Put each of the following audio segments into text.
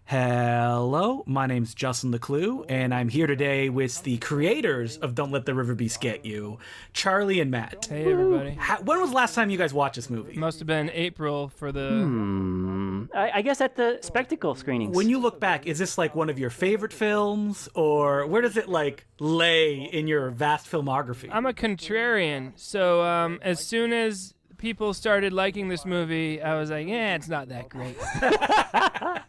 Hello, my name's Justin Leclue, and I'm here today with the creators of Don't Let the Riverbeast Get You, Charlie and Matt. Hey, everybody. When was the last time you guys watched this movie? Must have been April for the... I guess at the spectacle screenings. When you look back, is this like one of your favorite films, or where does it like lay in your vast filmography? I'm a contrarian, so as soon as people started liking this movie, I was like, it's not that great.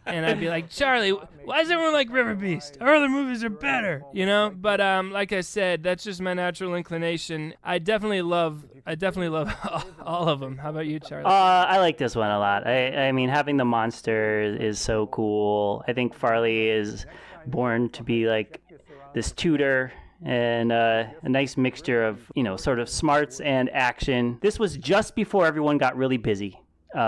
And I'd be like, Charlie, why does everyone like Riverbeast? Our other movies are better, you know? But like I said, that's just my natural inclination. I definitely love all of them. How about you, Charlie? I like this one a lot. I mean, having the monster is so cool. I think Farley is born to be like this tutor and a nice mixture of, sort of smarts and action. This was just before everyone got really busy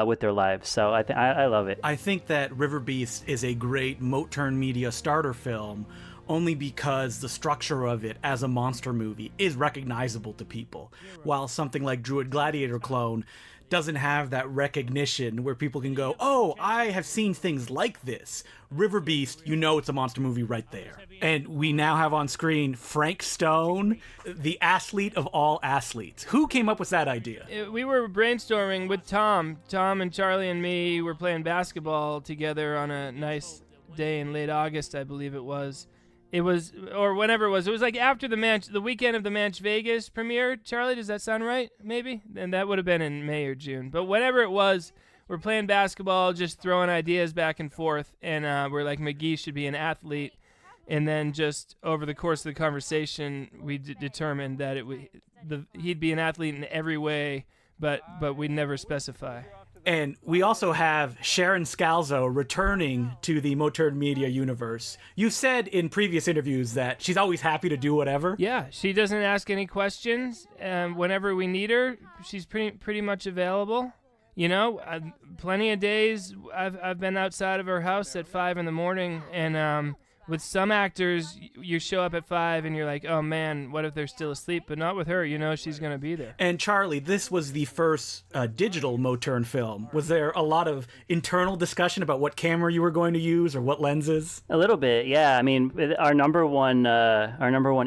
with their lives, so I love it. I think that Riverbeast is a great Moturn Media starter film only because the structure of it as a monster movie is recognizable to people, while something like Druid Gladiator Clone doesn't have that recognition where people can go, oh, I have seen things like this. Riverbeast, it's a monster movie right there. And we now have on screen Frank Stone, the athlete of all athletes. Who came up with that idea? We were brainstorming with Tom. Tom and Charlie and me were playing basketball together on a nice day in late August, I believe it was. It was, or whenever it was like after the weekend of the Manch Vegas premiere. Charlie, does that sound right? Maybe? And that would have been in May or June. But whenever it was, we're playing basketball, just throwing ideas back and forth. And we're like, McGee should be an athlete. And then just over the course of the conversation, we determined that he'd be an athlete in every way, but we'd never specify. And we also have Sharon Scalzo returning to the Moturn Media universe. You said in previous interviews that she's always happy to do whatever. Yeah, she doesn't ask any questions. Whenever we need her, she's pretty much available. Plenty of days I've been outside of her house at 5 a.m, and with some actors, you show up at 5 and you're like, oh man, what if they're still asleep? But not with her, she's going to be there. And Charlie, this was the first digital Moturn film. Was there a lot of internal discussion about what camera you were going to use or what lenses? A little bit, yeah. I mean, our number one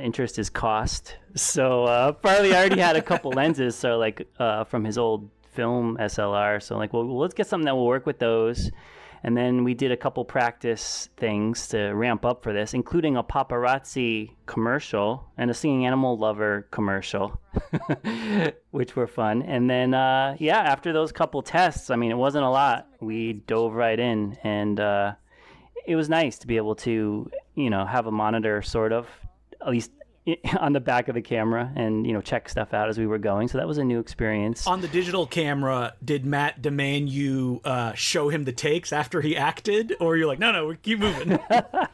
interest is cost. So Farley already had a couple lenses, so like from his old film SLR. So like, well, let's get something that will work with those. And then we did a couple practice things to ramp up for this, including a paparazzi commercial and a singing animal lover commercial, which were fun. And then, after those couple tests, I mean, it wasn't a lot. We dove right in, and it was nice to be able to, have a monitor sort of, at least on the back of the camera and, check stuff out as we were going. So that was a new experience. On the digital camera, did Matt demand you show him the takes after he acted? Or you're like, no, we keep moving?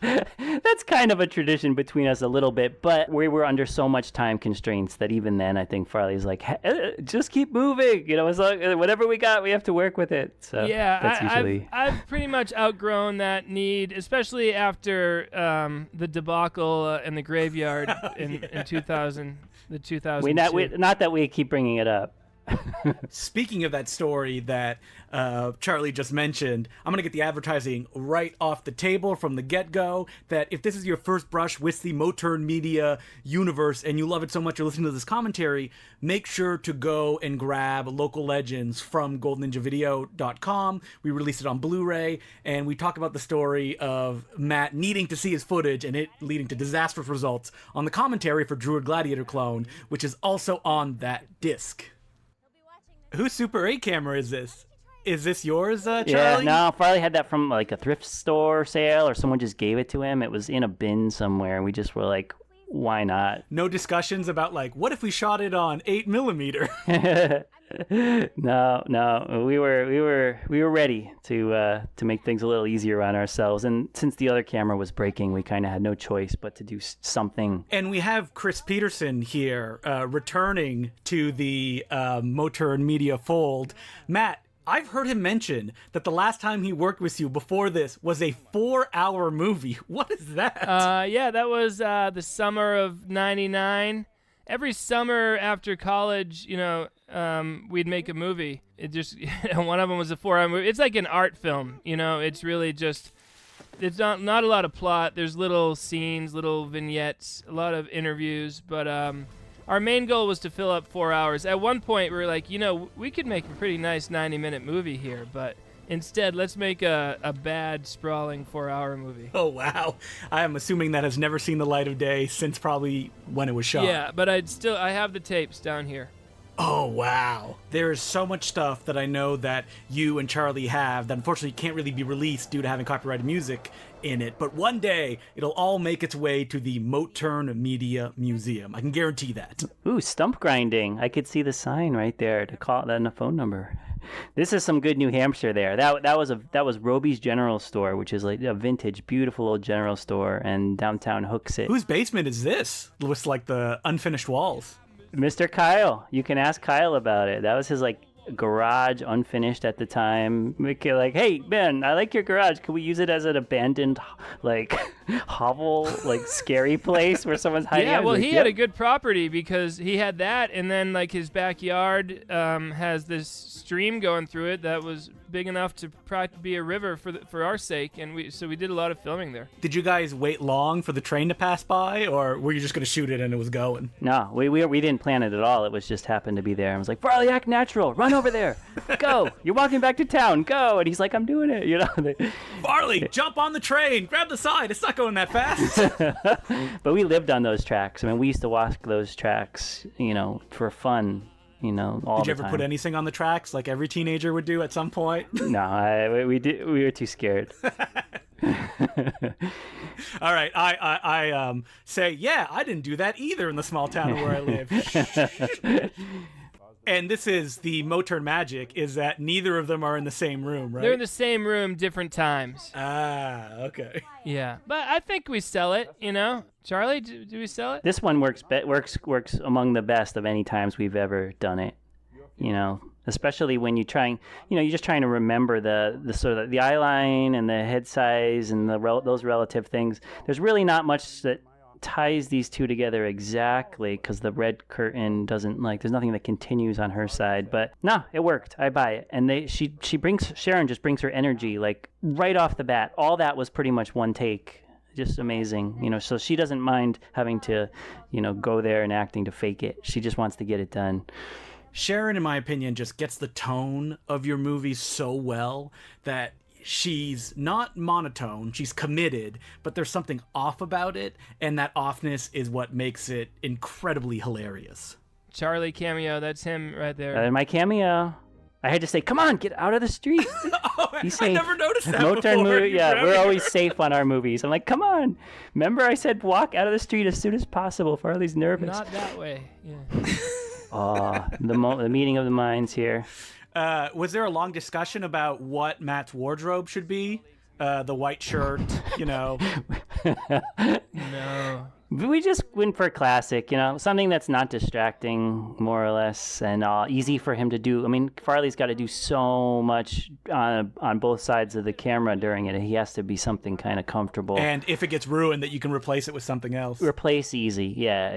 That's kind of a tradition between us a little bit, but we were under so much time constraints that even then I think Farley's like, hey, just keep moving. It's like whatever we got, we have to work with it. So yeah, that's usually... I've pretty much outgrown that need, especially after the debacle in the graveyard in 2000, the 2002. Not that we keep bringing it up. Speaking of that story that Charlie just mentioned, I'm going to get the advertising right off the table from the get-go, that if this is your first brush with the Moturn Media universe and you love it so much you're listening to this commentary, make sure to go and grab Local Legends from goldninjavideo.com. We released it on Blu-ray, and we talk about the story of Matt needing to see his footage and it leading to disastrous results on the commentary for Druid Gladiator Clone, which is also on that disc. Whose Super 8 camera is this? Is this yours, Charlie? Yeah, no, Farley had that from like a thrift store sale or someone just gave it to him. It was in a bin somewhere, and we just were like, why not? No discussions about like, what if we shot it on 8mm? No, we were ready to make things a little easier on ourselves, and since the other camera was breaking, we kind of had no choice but to do something. And we have Chris Peterson here, returning to the Moturn Media fold. Matt, I've heard him mention that the last time he worked with you before this was a 4-hour movie. What is that? Yeah, that was the summer of '99. Every summer after college, we'd make a movie. It just one of them was a 4-hour movie. It's like an art film, It's really just It's not a lot of plot. There's little scenes, little vignettes, a lot of interviews, but our main goal was to fill up 4 hours. At one point, we were like, we could make a pretty nice 90-minute movie here, but instead, let's make a bad, sprawling 4-hour movie. Oh, wow. I am assuming that has never seen the light of day since probably when it was shot. Yeah, but I have the tapes down here. Oh, wow. There is so much stuff that I know that you and Charlie have that unfortunately can't really be released due to having copyrighted music in it. But one day, it'll all make its way to the Moturn Media Museum. I can guarantee that. Ooh, stump grinding. I could see the sign right there to call that and a phone number. This is some good New Hampshire there. That was Roby's General Store, which is like a vintage, beautiful old general store, and downtown Hooksett. Whose basement is this? With like the unfinished walls. Mr. Kyle. You can ask Kyle about it. That was his like garage, unfinished at the time. Like, hey Ben, I like your garage. Can we use it as an abandoned like hovel, like scary place where someone's hiding? Yeah, out? well, Like, he had a good property because he had that, and then like his backyard has this stream going through it that was big enough to be a river for our sake, and we did a lot of filming there. Did you guys wait long for the train to pass by, or were you just going to shoot it and it was going? No, we didn't plan it at all. It was just happened to be there. I was like, Farley, act natural. Run over there. Go. You're walking back to town. Go. And he's like, I'm doing it. Farley, jump on the train. Grab the side. It's not going that fast. But we lived on those tracks. I mean, we used to walk those tracks, for fun. All the time. Did you ever put anything on the tracks like every teenager would do at some point? No, we were too scared. All right, I say, yeah, I didn't do that either in the small town where I live. And this is the Moturn magic, is that neither of them are in the same room, right? They're in the same room, different times. Ah, okay. Yeah, but I think we sell it, Charlie, do we sell it? This one works among the best of any times we've ever done it. Especially when you're just trying to remember the sort of the eye line and the head size and those relative things. There's really not much that ties these two together exactly because the red curtain doesn't there's nothing that continues on her side, but no, it worked. I buy it. And Sharon just brings her energy like right off the bat. All that was pretty much one take. Just amazing, so she doesn't mind having to, go there and acting to fake it. She just wants to get it done. Sharon, in my opinion, just gets the tone of your movies so well that she's not monotone, she's committed, but there's something off about it, and that offness is what makes it incredibly hilarious. Charlie cameo, that's him right there. My cameo. I had to say, come on, get out of the street. I never noticed that Moturn before. Movie, yeah, we're always safe on our movies. I'm like, come on. Remember I said walk out of the street as soon as possible. Farley's nervous. Not that way, yeah. The meeting of the minds here. Was there a long discussion about what Matt's wardrobe should be? The white shirt, No. We just went for a classic, something that's not distracting, more or less, and easy for him to do. I mean, Farley's got to do so much on both sides of the camera during it. He has to be something kind of comfortable. And if it gets ruined, that you can replace it with something else. Replace easy. Yeah,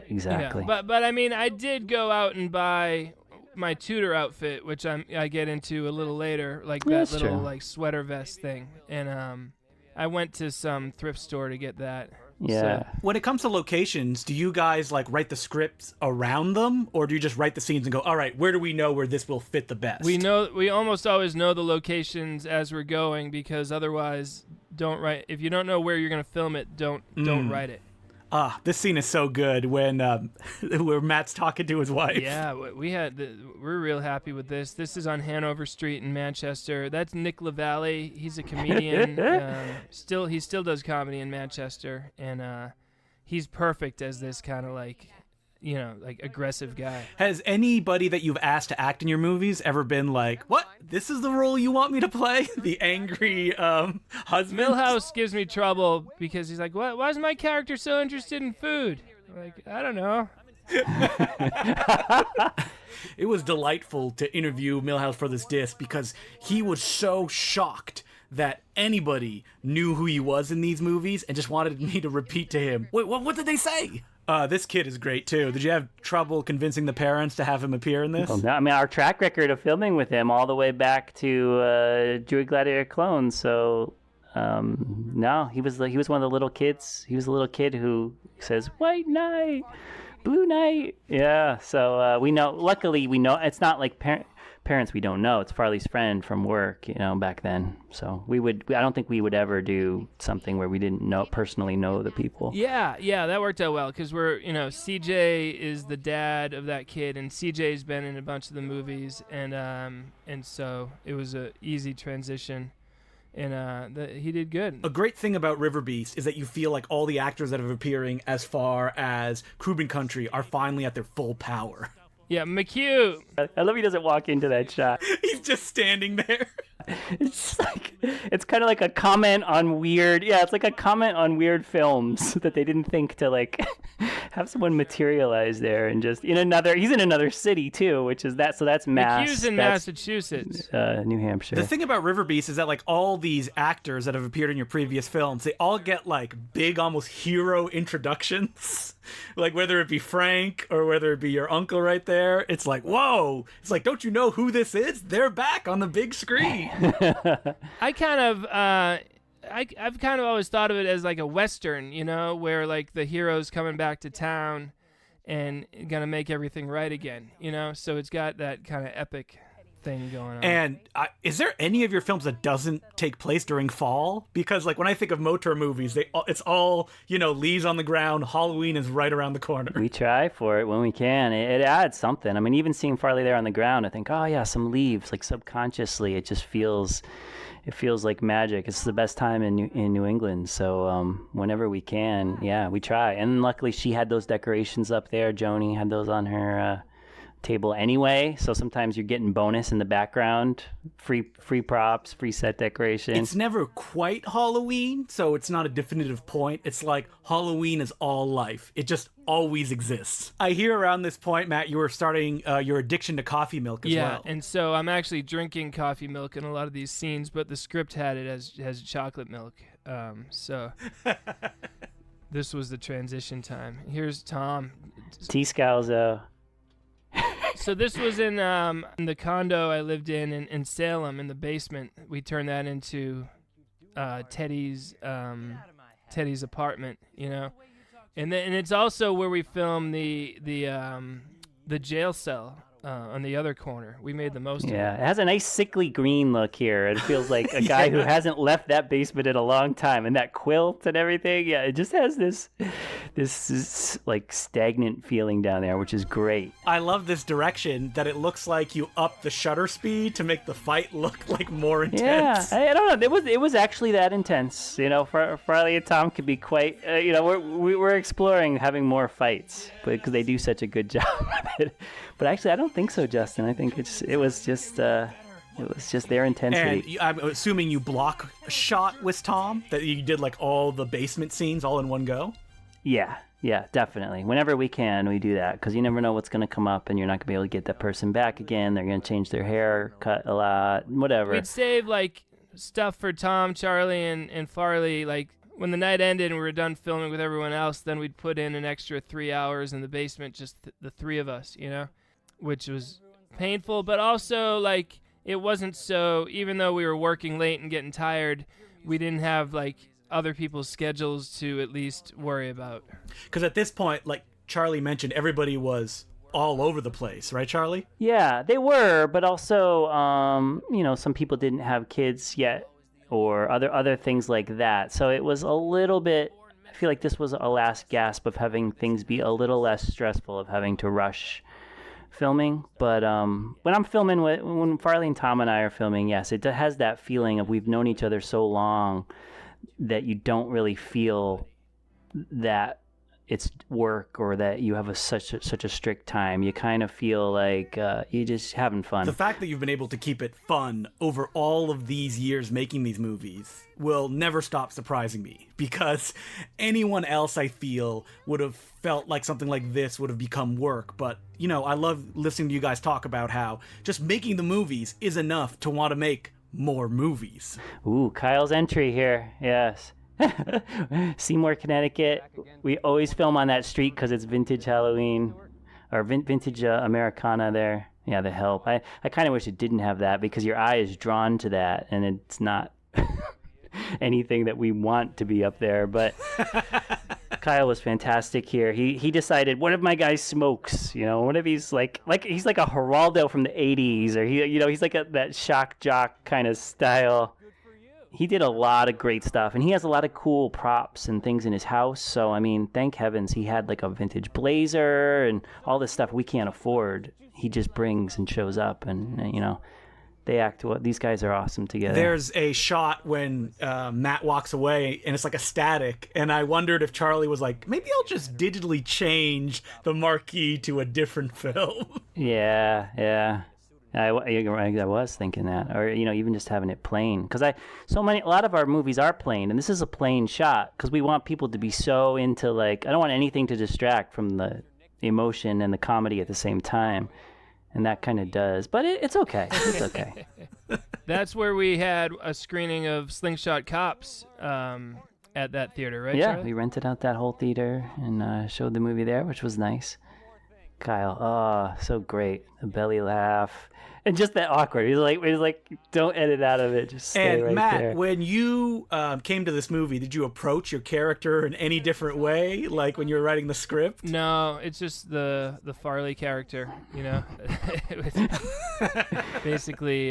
exactly. Yeah, but I mean, I did go out and buy my Tudor outfit, which I get into a little later, like that That's little true. like sweater vest thing, and I went to some thrift store to get that. Yeah. So, When it comes to locations, do you guys write the scripts around them, or do you just write the scenes and go, all right, where do we know where this will fit the best? we almost always know the locations as we're going, because otherwise, don't write. If you don't know where you're gonna film it, don't write it. This scene is so good when where Matt's talking to his wife. Yeah, we're real happy with this. This is on Hanover Street in Manchester. That's Nick LaValle. He's a comedian. He still does comedy in Manchester, and he's perfect as this kind of aggressive guy. Has anybody that you've asked to act in your movies ever been like, what? This is the role you want me to play? The angry husband? Milhouse gives me trouble because he's like, "What? Why is my character so interested in food?" I'm like, I don't know. It was delightful to interview Milhouse for this disc because he was so shocked that anybody knew who he was in these movies and just wanted me to repeat to him, wait, what did they say? This kid is great, too. Did you have trouble convincing the parents to have him appear in this? Well, no, I mean, our track record of filming with him all the way back to Druid Gladiator Clones, so no, he was one of the little kids. He was a little kid who says, "White Knight, Blue Knight." Yeah. So we know. Luckily, we know it's not like parents we don't know. It's Farley's friend from work, back then. So I don't think we would ever do something where we didn't personally know the people. Yeah, that worked out well because CJ is the dad of that kid, and CJ's been in a bunch of the movies, and so it was a easy transition, and he did good. A great thing about Riverbeast is that you feel like all the actors that are appearing as far as Cuban Country are finally at their full power. Yeah, McHugh. I love he doesn't walk into that shot. He's just standing there. It's kind of like a comment on weird. Yeah, it's like a comment on weird films that they didn't think to have someone materialize there and just he's in another city too, which is that. So that's McHugh's in Massachusetts, New Hampshire. The thing about Riverbeast is that all these actors that have appeared in your previous films, they all get big, almost hero introductions. Whether it be Frank or whether it be your uncle right there, it's whoa! It's don't you know who this is? They're back on the big screen. I've kind of always thought of it as a Western, where the hero's coming back to town and gonna make everything right again, so it's got that kind of epic thing going on. And is there any of your films that doesn't take place during fall? Because when I think of motor movies, it's all leaves on the ground. Halloween is right around the corner. We try for it when we can. It adds something. I mean, even seeing Farley there on the ground, I think, oh yeah, some leaves. Subconsciously, it just feels like magic. It's the best time in New England. So whenever we can, yeah, we try. And luckily, she had those decorations up there. Joni had those on her table anyway, so sometimes you're getting bonus in the background, free props, free set decoration. It's never quite Halloween, so it's not a definitive point. It's Halloween is all life. It just always exists. I hear around this point, Matt, you were starting your addiction to coffee milk as well. Yeah, and so I'm actually drinking coffee milk in a lot of these scenes, but the script had it as chocolate milk. So this was the transition time. Here's Tom. T-Scalzo. So this was in the condo I lived in Salem, in the basement. We turned that into Teddy's apartment, and it's also where we filmed the jail cell on the other corner. We made the most of it. Yeah, it has a nice sickly green look here. It feels like a guy who hasn't left that basement in a long time, and that quilt and everything. Yeah, it just has this stagnant feeling down there, which is great. I love this direction that it looks like you up the shutter speed to make the fight look more intense. Yeah, I don't know. It was actually that intense. Farley and Tom could be quite. We're exploring having more fights, because they do such a good job with it. But actually, I don't think so, Justin. I think it was just their intensity. And I'm assuming you block shot with Tom, that you did all the basement scenes all in one go? Yeah, definitely. Whenever we can, we do that, because you never know what's going to come up, and you're not going to be able to get that person back again. They're going to change their hair, cut a lot, whatever. We'd save stuff for Tom, Charlie, and Farley. When the night ended and we were done filming with everyone else, then we'd put in an extra 3 hours in the basement, just the three of us, which was painful, but also it wasn't so. Even though we were working late and getting tired, we didn't have other people's schedules to at least worry about. Because at this point, Charlie mentioned, everybody was all over the place, right, Charlie? Yeah, they were, but also, some people didn't have kids yet, or other things like that. So it was a little bit. I feel like this was a last gasp of having things be a little less stressful, of having to rush filming. But when I'm filming when Farley and Tom and I are filming, yes, it has that feeling of we've known each other so long that you don't really feel that it's work or that you have such a strict time. You kind of feel like you're just having fun. The fact that you've been able to keep it fun over all of these years making these movies will never stop surprising me, because anyone else, I feel, would have felt like something like this would have become work. But, I love listening to you guys talk about how just making the movies is enough to want to make more movies. Ooh, Kyle's entry here. Yes. Seymour, Connecticut. We always film on that street because it's vintage Halloween, or vintage Americana there. Yeah, the help. I kind of wish it didn't have that, because your eye is drawn to that, and it's not anything that we want to be up there. But Kyle was fantastic here. He decided, what if my guy smokes? What if he's like he's like a Geraldo from the 80s, or he's like that shock jock kind of style. He did a lot of great stuff, and he has a lot of cool props and things in his house. So, I mean, thank heavens he had like a vintage blazer and all this stuff we can't afford. He just brings and shows up, and they act well. These guys are awesome together. There's a shot when Matt walks away, and it's like a static, and I wondered if Charlie was like, maybe I'll just digitally change the marquee to a different film. Yeah. I was thinking that, or even just having it plain, because a lot of our movies are plain, and this is a plain shot because we want people to be so into, like, I don't want anything to distract from the emotion and the comedy at the same time, and that kind of does, but it's okay. It's okay. That's where we had a screening of Slingshot Cops at that theater, right? Yeah, Charlie? we rented out that whole theater and showed the movie there, which was nice. Kyle, so great. The belly laugh. And just that awkward. He's like, don't edit out of it. Just stay right Matt, there. when you came to this movie, did you approach your character in any different way, like when you were writing the script? No, it's just the Farley character, It was basically,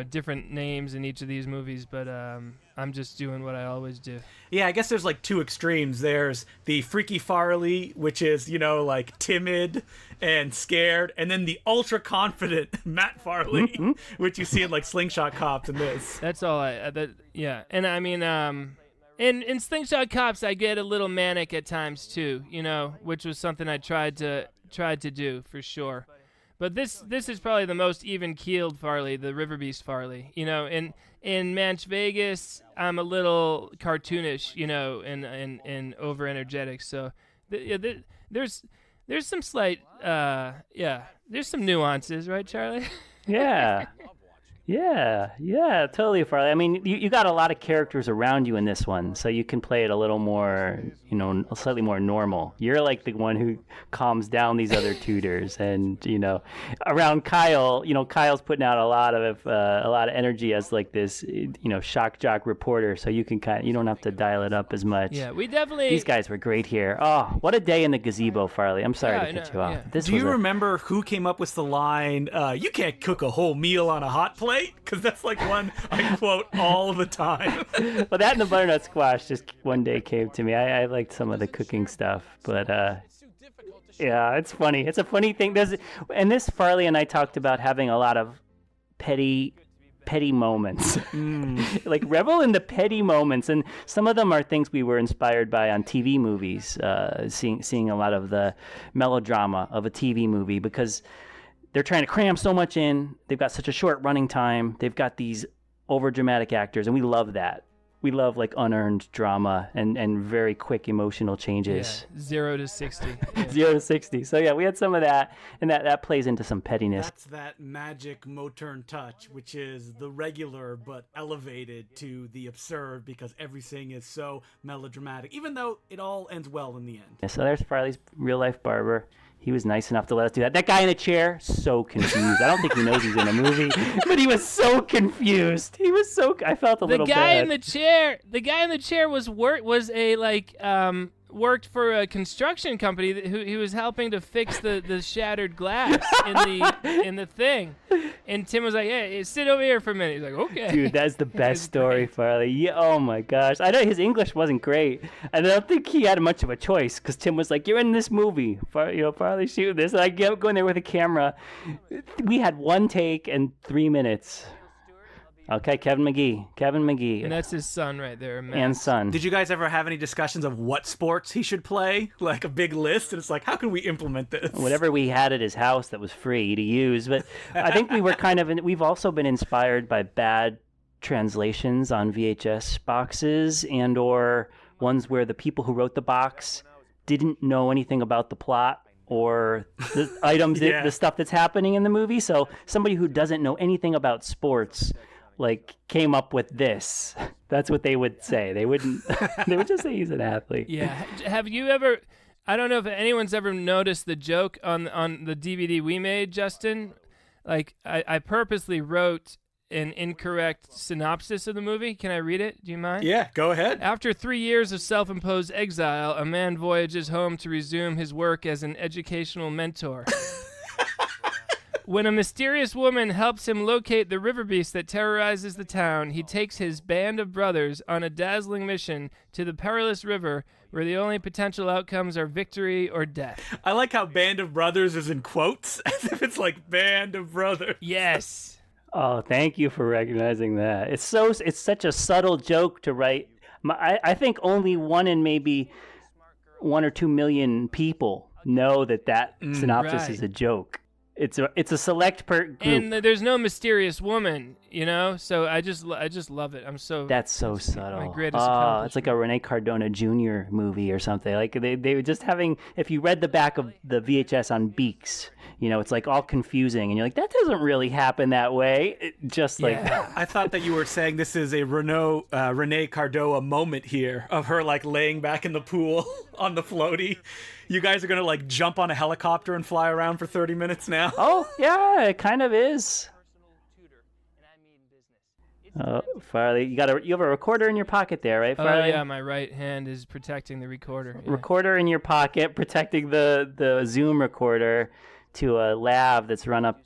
different names in each of these movies, but I'm just doing what I always do. Yeah, I guess there's like two extremes. There's the freaky Farley, which is, like timid and scared, and then the ultra confident Matt Farley, which you see in like Slingshot Cops and this. That's all yeah. And I mean, in Slingshot Cops, I get a little manic at times too, which was something I tried to do for sure. But this is probably the most even-keeled Farley, the Riverbeast Farley. In Manch Vegas, I'm a little cartoonish, and over-energetic. So there's some slight, there's some nuances, right, Charlie? Yeah, totally, Farley. I mean, you got a lot of characters around you in this one, so you can play it a little more, slightly more normal. You're like the one who calms down these other tutors, and around Kyle, Kyle's putting out a lot of energy as like this, shock jock reporter. So you can you don't have to dial it up as much. Yeah, we definitely. These guys were great here. Oh, what a day in the gazebo, Farley. I'm sorry to cut you off. Do you remember who came up with the line, "You can't cook a whole meal on a hot plate"? Because that's like one I quote all the time. Well, that and the butternut squash just one day came to me. I liked some of the cooking stuff, but yeah, it's funny. It's a funny thing. And this Farley and I talked about having a lot of petty moments, like revel in the petty moments, and some of them are things we were inspired by on TV movies. Seeing a lot of the melodrama of a TV movie because they're trying to cram so much in. They've got such a short running time. They've got these over-dramatic actors, and we love that. We love like unearned drama and very quick emotional changes. Yeah, 0 to 60. Yeah. 0 to 60. So yeah, we had some of that, and that plays into some pettiness. That's that magic Moturn touch, which is the regular but elevated to the absurd because everything is so melodramatic, even though it all ends well in the end. So there's Farley's real-life barber. He was nice enough to let us do that. That guy in the chair, so confused. I don't think he knows he's in a movie, but he was so confused. I felt a little bad. The guy in the chair was worked for a construction company who he was helping to fix the shattered glass in the thing. And Tim was like, "Hey, sit over here for a minute." He's like, "Okay." Dude, that's the best story, Farley. Yeah, oh my gosh. I know his English wasn't great. And I don't think he had much of a choice because Tim was like, "You're in this movie. Farley, shoot this." And I kept going there with a camera. We had one take and 3 minutes. Okay, Kevin McGee. And that's his son right there, Matt. And son. Did you guys ever have any discussions of what sports he should play? Like a big list? And it's like, how can we implement this? Whatever we had at his house that was free to use. But I think we were we've also been inspired by bad translations on VHS boxes and or ones where the people who wrote the box didn't know anything about the plot or the items, the stuff that's happening in the movie. So somebody who doesn't know anything about sports came up with this. That's what they would say. They would just say he's an athlete. Yeah. Have you ever, I don't know if anyone's ever noticed the joke on the DVD we made, Justin. Like I purposely wrote an incorrect synopsis of the movie. Can I read it? Do you mind? Yeah, go ahead. After 3 years of self-imposed exile, a man voyages home to resume his work as an educational mentor. When a mysterious woman helps him locate the Riverbeast that terrorizes the town, he takes his band of brothers on a dazzling mission to the perilous river where the only potential outcomes are victory or death. I like how Band of Brothers is in quotes, as if it's like Band of Brothers. Yes. Oh, thank you for recognizing that. It's such a subtle joke to write. I think only one in maybe 1 or 2 million people know that synopsis right. is a joke. It's a select group. And there's no mysterious woman, so I just love it. That's so subtle. My greatest accomplishment. It's like a Rene Cardona Jr. movie or something. Like they were just having, if you read the back of the VHS on Beaks, it's like all confusing and you're like, that doesn't really happen that way. I thought that you were saying this is a Rene Cardona moment here of her like laying back in the pool on the floaty. You guys are going to like jump on a helicopter and fly around for 30 minutes now? Oh, yeah, it kind of is. Farley, you have a recorder in your pocket there, right, Farley? Oh, yeah, my right hand is protecting the recorder. Yeah. Recorder in your pocket, protecting the Zoom recorder to a lav that's run up.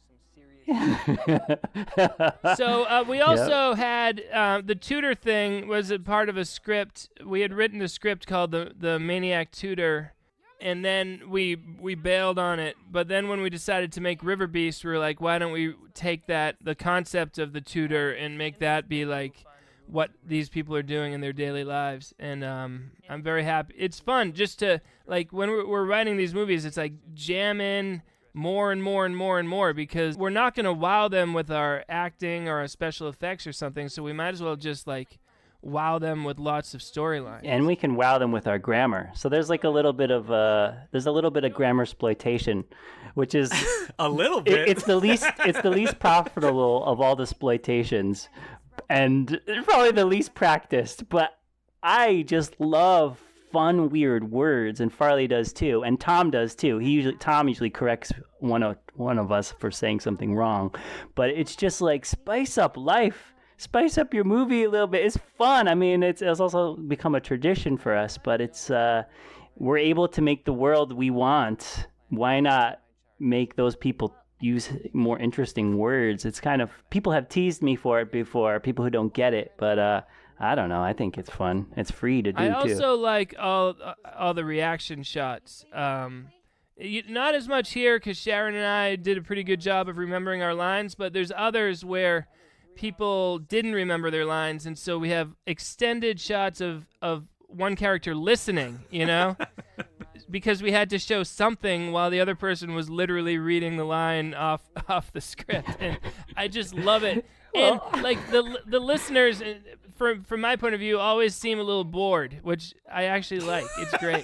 So we also had the tutor thing was a part of a script. We had written a script called the Maniac Tutor, and then we bailed on it. But then when we decided to make Riverbeast, we were like, why don't we take the concept of the tutor and make that be like what these people are doing in their daily lives. And I'm very happy. It's fun just to, like, when we're writing these movies, it's like jam in more and more and more and more, because we're not going to wow them with our acting or our special effects or something, so we might as well just like wow them with lots of storylines. And we can wow them with our grammar. So there's like a little bit of grammar exploitation, which is a little bit. It's the least profitable of all the exploitations, and probably the least practiced. But I just love fun, weird words, and Farley does too, and Tom does too. Tom usually corrects one of us for saying something wrong, but it's just like spice up life. Spice up your movie a little bit. It's fun. I mean, it's also become a tradition for us, but it's we're able to make the world we want. Why not make those people use more interesting words? It's kind of, people have teased me for it before, people who don't get it, but I don't know. I think it's fun. It's free to do, I too. also like all the reaction shots. Not as much here because Sharon and I did a pretty good job of remembering our lines, but there's others where people didn't remember their lines, and so we have extended shots of one character listening, because we had to show something while the other person was literally reading the line off the script, and I just love it. And like the listeners, from my point of view, always seem a little bored, which I actually like. It's great.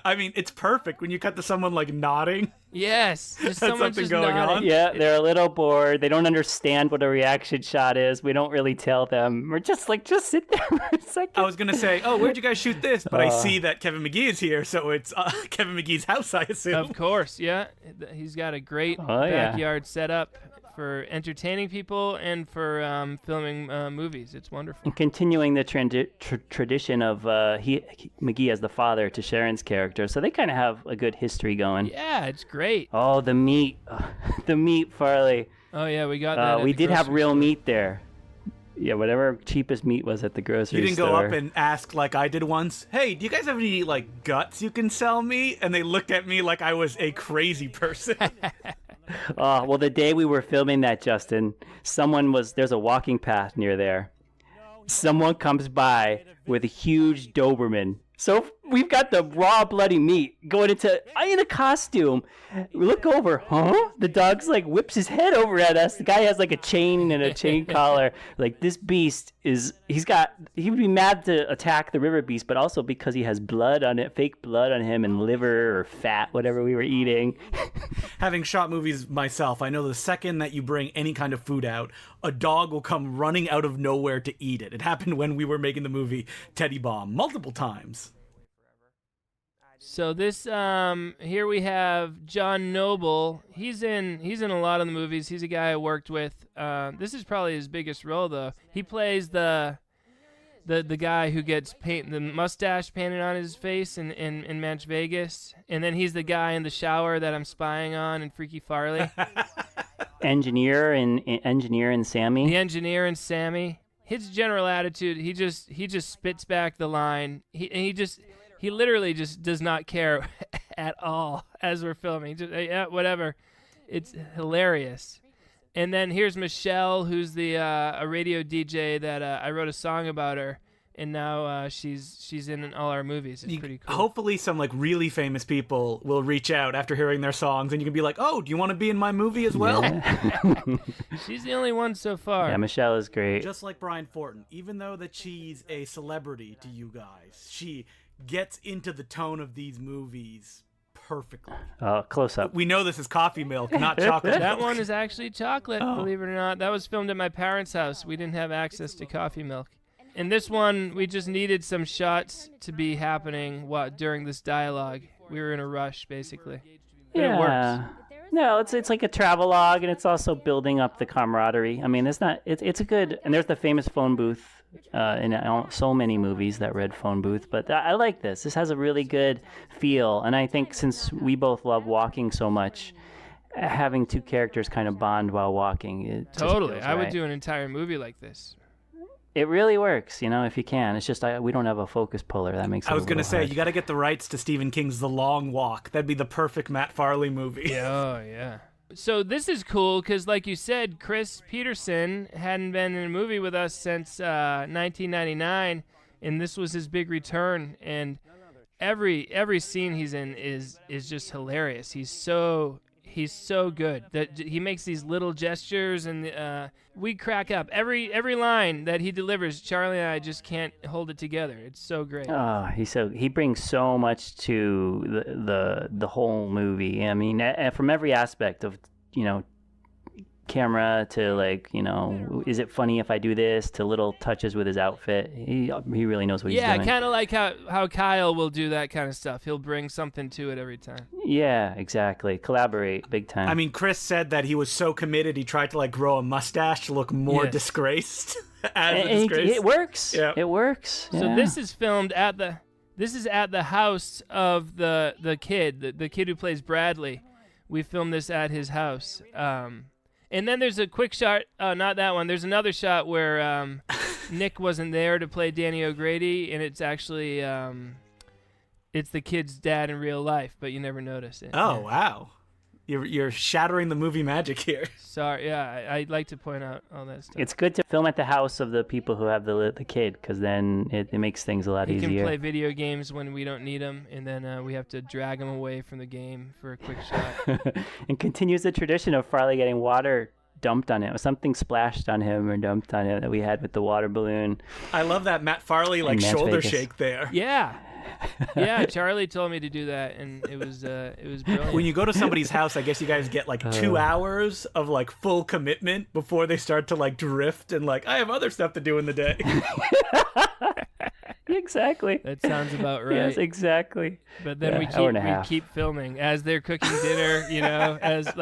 I mean, it's perfect when you cut to someone like nodding. Yes, just someone something just going nodding. on. Yeah, they're a little bored. They don't understand what a reaction shot is. We don't really tell them. We're just like, just sit there for a second. I was going to say, oh, where'd you guys shoot this? But I see that Kevin McGee is here, so it's Kevin McGee's house, I assume. Of course, yeah. He's got a great backyard setup for entertaining people and for filming movies. It's wonderful. And continuing the tradition of McGee as the father to Sharon's character, so they kind of have a good history going. Yeah, it's great. Oh, the meat, Farley. Oh yeah, we got that. We did have real meat there. Yeah, whatever cheapest meat was at the grocery store. You didn't go up and ask like I did once, hey, do you guys have any like guts you can sell me? And they looked at me like I was a crazy person. Well, the day we were filming that, Justin, there's a walking path near there. Someone comes by with a huge Doberman. So we've got the raw bloody meat going in a costume. We look over, huh? The dog's like whips his head over at us. The guy has like a chain and a chain collar. Like, this beast he would be mad to attack the Riverbeast, but also because he has blood on it, fake blood on him, and liver or fat, whatever we were eating. Having shot movies myself, I know the second that you bring any kind of food out, a dog will come running out of nowhere to eat it. It happened when we were making the movie Teddy Bomb multiple times. So this here we have John Noble. He's in a lot of the movies. He's a guy I worked with. This is probably his biggest role though. He plays the guy who gets the mustache painted on his face in Match Vegas, and then he's the guy in the shower that I'm spying on in Freaky Farley. Engineer and Sammy. The engineer and Sammy. His general attitude, he just spits back the line. He literally just does not care at all as we're filming. Just, yeah, whatever. It's hilarious. And then here's Michelle, who's a radio DJ that I wrote a song about her, and now she's in all our movies. It's pretty cool. Hopefully some like really famous people will reach out after hearing their songs, and you can be like, oh, do you want to be in my movie as well? Yeah. She's the only one so far. Yeah, Michelle is great. Just like Brian Fortin, even though that she's a celebrity to you guys, she gets into the tone of these movies perfectly. Close up. We know this is coffee milk, not chocolate That milk. one is actually chocolate, believe it or not. That was filmed at my parents' house. We didn't have access to coffee milk. In this one, we just needed some shots to be happening during this dialogue. We were in a rush, basically. But it works. No, it's like a travelogue, and it's also building up the camaraderie. I mean, it's a good, and there's the famous phone booth in so many movies, that red phone booth. But I like this. This has a really good feel, and I think since we both love walking so much, having two characters kind of bond while walking, it just Totally. feels I would right. do an entire movie like this. It really works, if you can. It's just we don't have a focus puller. That makes it I was going to say, you got to get the rights to Stephen King's The Long Walk. That'd be the perfect Matt Farley movie. Oh, yeah. So this is cool because, like you said, Chris Peterson hadn't been in a movie with us since 1999, and this was his big return. And every scene he's in is just hilarious. He's so good that he makes these little gestures, and we crack up every line that he delivers. Charlie and I just can't hold it together. It's so great. Oh, he brings so much to the whole movie. I mean, from every aspect of camera to is it funny if I do this, to little touches with his outfit. He really knows what he's doing. Yeah, kind of like how Kyle will do that kind of stuff. He'll bring something to it every time. Yeah, exactly. Collaborate big time. I mean, Chris said that he was so committed he tried to grow a mustache to look more disgraced. It works. Yeah. It works. So this is filmed at the house of the kid, the kid who plays Bradley. We filmed this at his house. And then there's a quick shot, not that one. There's another shot where Nick wasn't there to play Danny O'Grady, and it's actually it's the kid's dad in real life, but you never notice it. Oh, wow. You're shattering the movie magic here. Sorry, yeah, I'd like to point out all that stuff. It's good to film at the house of the people who have the kid, because then it makes things a lot He easier. can play video games when we don't need him, and then we have to drag him away from the game for a quick shot. And continues the tradition of Farley getting water dumped on him, something splashed on him or dumped on him that we had with the water balloon. I love that Matt Farley Match shoulder Vegas. shake there. Yeah. Yeah, Charlie told me to do that, and it was brilliant. When you go to somebody's house, I guess you guys get 2 hours of full commitment before they start to drift and I have other stuff to do in the day. Exactly. That sounds about right. Yes, exactly. But then we keep filming as they're cooking dinner, as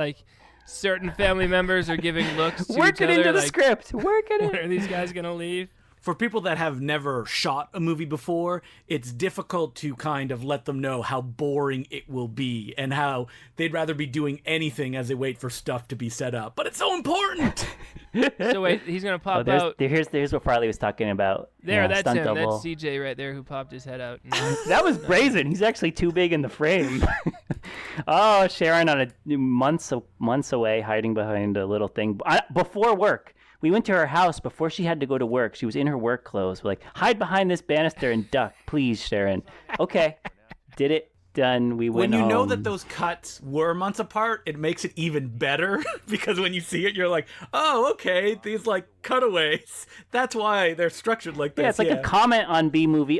certain family members are giving looks to Work each it other. into the script. Work it in. When are these guys going to leave? For people that have never shot a movie before, it's difficult to kind of let them know how boring it will be and how they'd rather be doing anything as they wait for stuff to be set up. But it's so important! So wait, he's going to pop out. Here's what Farley was talking about. There, Yeah, that's stunt him. double. That's CJ right there who popped his head out. That was brazen. He's actually too big in the frame. Oh, Sharon on a months away, hiding behind a little thing before work. We went to her house before she had to go to work. She was in her work clothes. We're like, hide behind this banister and duck, please, Sharon. Okay, did it. Done. We went When you know home. that those cuts were months apart, it makes it even better because when you see it, you're like, oh, okay, these cutaways. That's why they're structured like this. Yeah, it's like a comment on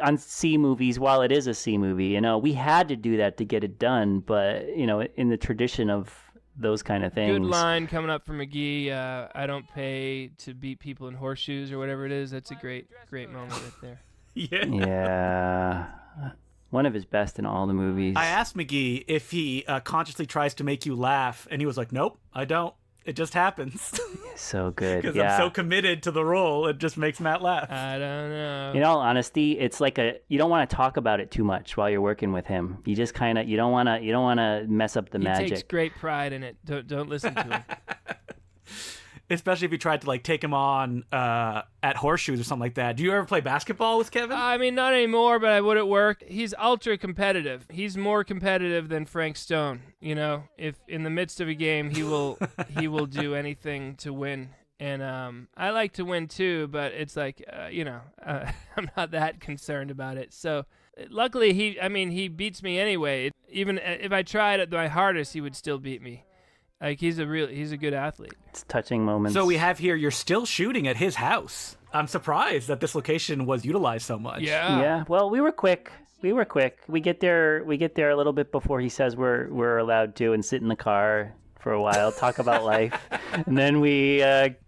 on C movies while it is a C movie. We had to do that to get it done, but in the tradition of those kind of things. Good line coming up from McGee. I don't pay to beat people in horseshoes or whatever it is. That's a great moment right there. Yeah. Yeah. One of his best in all the movies. I asked McGee if he consciously tries to make you laugh, and he was like, nope, I don't. It just happens. So good. Because yeah. I'm so committed to the role, it just makes Matt laugh. I don't know. In all honesty, it's like you don't want to talk about it too much while you're working with him. You just kind of, you don't want to mess up the magic. He takes great pride in it. Don't listen to him. Especially if you tried to like take him on at horseshoes or something like that. Do you ever play basketball with Kevin? I mean, not anymore, but I would at work. He's ultra competitive. He's more competitive than Frank Stone. You know, if in the midst of a game, he will do anything to win. And I like to win too, but it's like I'm not that concerned about it. So luckily, he beats me anyway. Even if I tried at my hardest, he would still beat me. Like he's a good athlete. It's touching moments. So we have here, you're still shooting at his house. I'm surprised that this location was utilized so much. Yeah. Yeah. Well, we were quick. We get there a little bit before he says we're allowed to, and sit in the car for a while, talk about life, and then we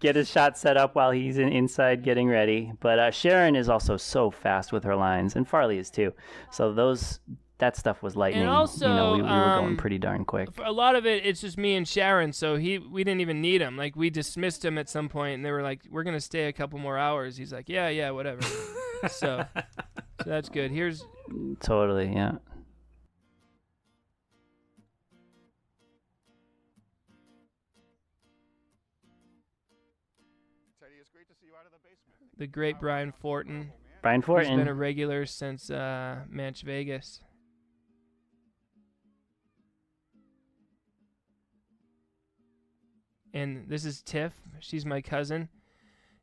get his shot set up while he's inside getting ready. But Sharon is also so fast with her lines, and Farley is too. So that stuff was lightning. And also, we were going pretty darn quick. For a lot of it's just me and Sharon, so we didn't even need him. Like, we dismissed him at some point, and they were like, we're going to stay a couple more hours. He's like, yeah, whatever. so that's good. Here's... Totally, yeah. the great Brian Fortin. Brian Fortin. He's been a regular since Manch Vegas. And this is Tiff. She's my cousin.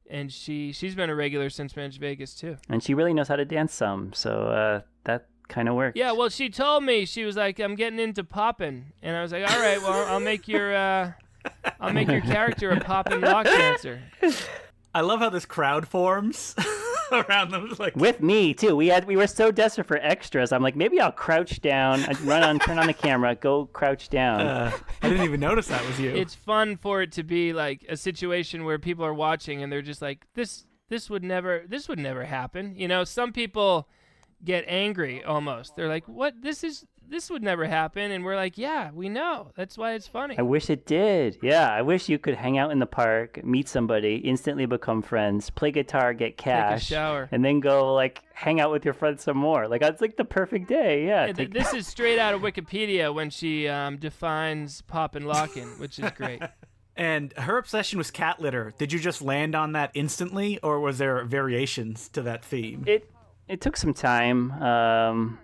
And she's been a regular since Manch Vegas, too. And she really knows how to dance some, so that kind of worked. Yeah, well, she told me, she was like, I'm getting into popping. And I was like, all right, well, I'll make your character a poppin' lock dancer. I love how this crowd forms around them. Like, with me too. We were so desperate for extras. I'm like, maybe I'll crouch down. I'd turn on the camera, go crouch down. I didn't even notice that was you. It's fun for it to be like a situation where people are watching and they're just like, this would never happen. You know, some people get angry almost. They're like, what? This would never happen. And we're like, yeah, we know. That's why it's funny. I wish it did. Yeah, I wish you could hang out in the park, meet somebody, instantly become friends, play guitar, get cash, take a shower, and then go like hang out with your friends some more. Like, it's like the perfect day. Yeah. This is straight out of Wikipedia when she defines pop and lockin', which is great. And her obsession was cat litter. Did you just land on that instantly, or was there variations to that theme? It took some time.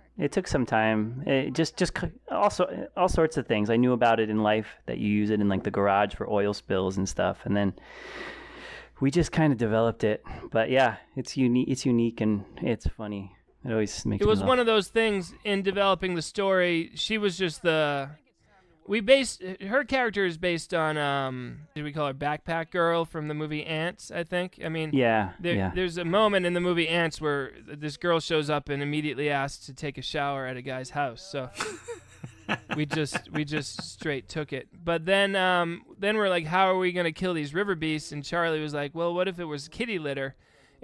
Just also all sorts of things. I knew about it in life, that you use it in like the garage for oil spills and stuff, and then we just kind of developed it. But yeah, it's unique and it's funny. It always makes. It was me laugh. one of those things in developing the story. She was just her character is based on did we call her Backpack Girl from the movie Ants, I think. I mean, there's a moment in the movie Ants where this girl shows up and immediately asks to take a shower at a guy's house. So we just straight took it. But then we're like, how are we going to kill these river beasts? And Charlie was like, well, what if it was kitty litter?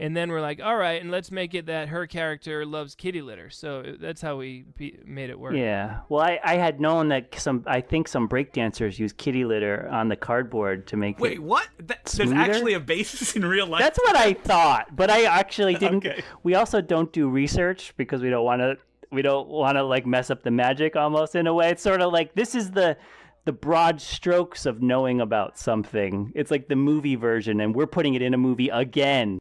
And then we're like, all right, and let's make it that her character loves kitty litter. So that's how we made it work. Yeah. Well, I had known that some breakdancers use kitty litter on the cardboard to make Wait, what? There's smoother? actually a basis in real life? That's what I thought, but I actually didn't. Okay. We also don't do research because we don't want to like mess up the magic almost in a way. It's sort of like this is the broad strokes of knowing about something. It's like the movie version, and we're putting it in a movie again.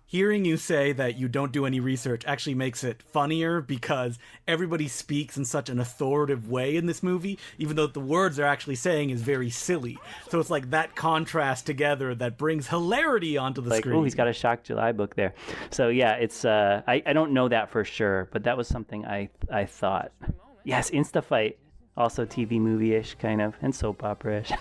Hearing you say that you don't do any research actually makes it funnier because everybody speaks in such an authoritative way in this movie, even though the words they're actually saying is very silly. So it's like that contrast together that brings hilarity onto the screen. Oh, he's got a Shock July book there. So yeah, it's I don't know that for sure, but that was something I thought. Yes, Insta Fight, also TV movie-ish kind of, and soap opera-ish.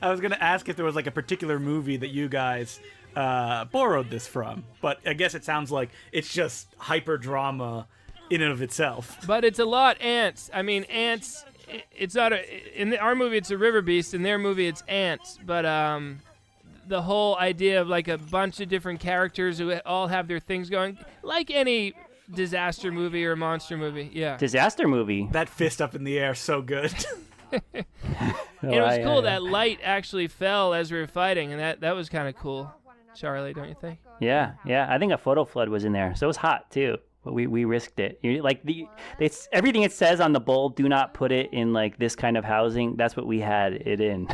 I was going to ask if there was like a particular movie that you guys borrowed this from, but I guess it sounds like it's just hyper drama in and of itself. But it's a lot Ants. I mean, Ants. It's not in our movie. It's a Riverbeast. In their movie, it's Ants. But the whole idea of like a bunch of different characters who all have their things going, like any disaster movie or monster movie. Yeah. Disaster movie. That fist up in the air, so good. And it was cool that light actually fell as we were fighting, and that was kind of cool. Charlie, don't you think? Yeah. I think a photo flood was in there, so it was hot too. But we risked it. Everything it says on the bowl, do not put it in like this kind of housing. That's what we had it in.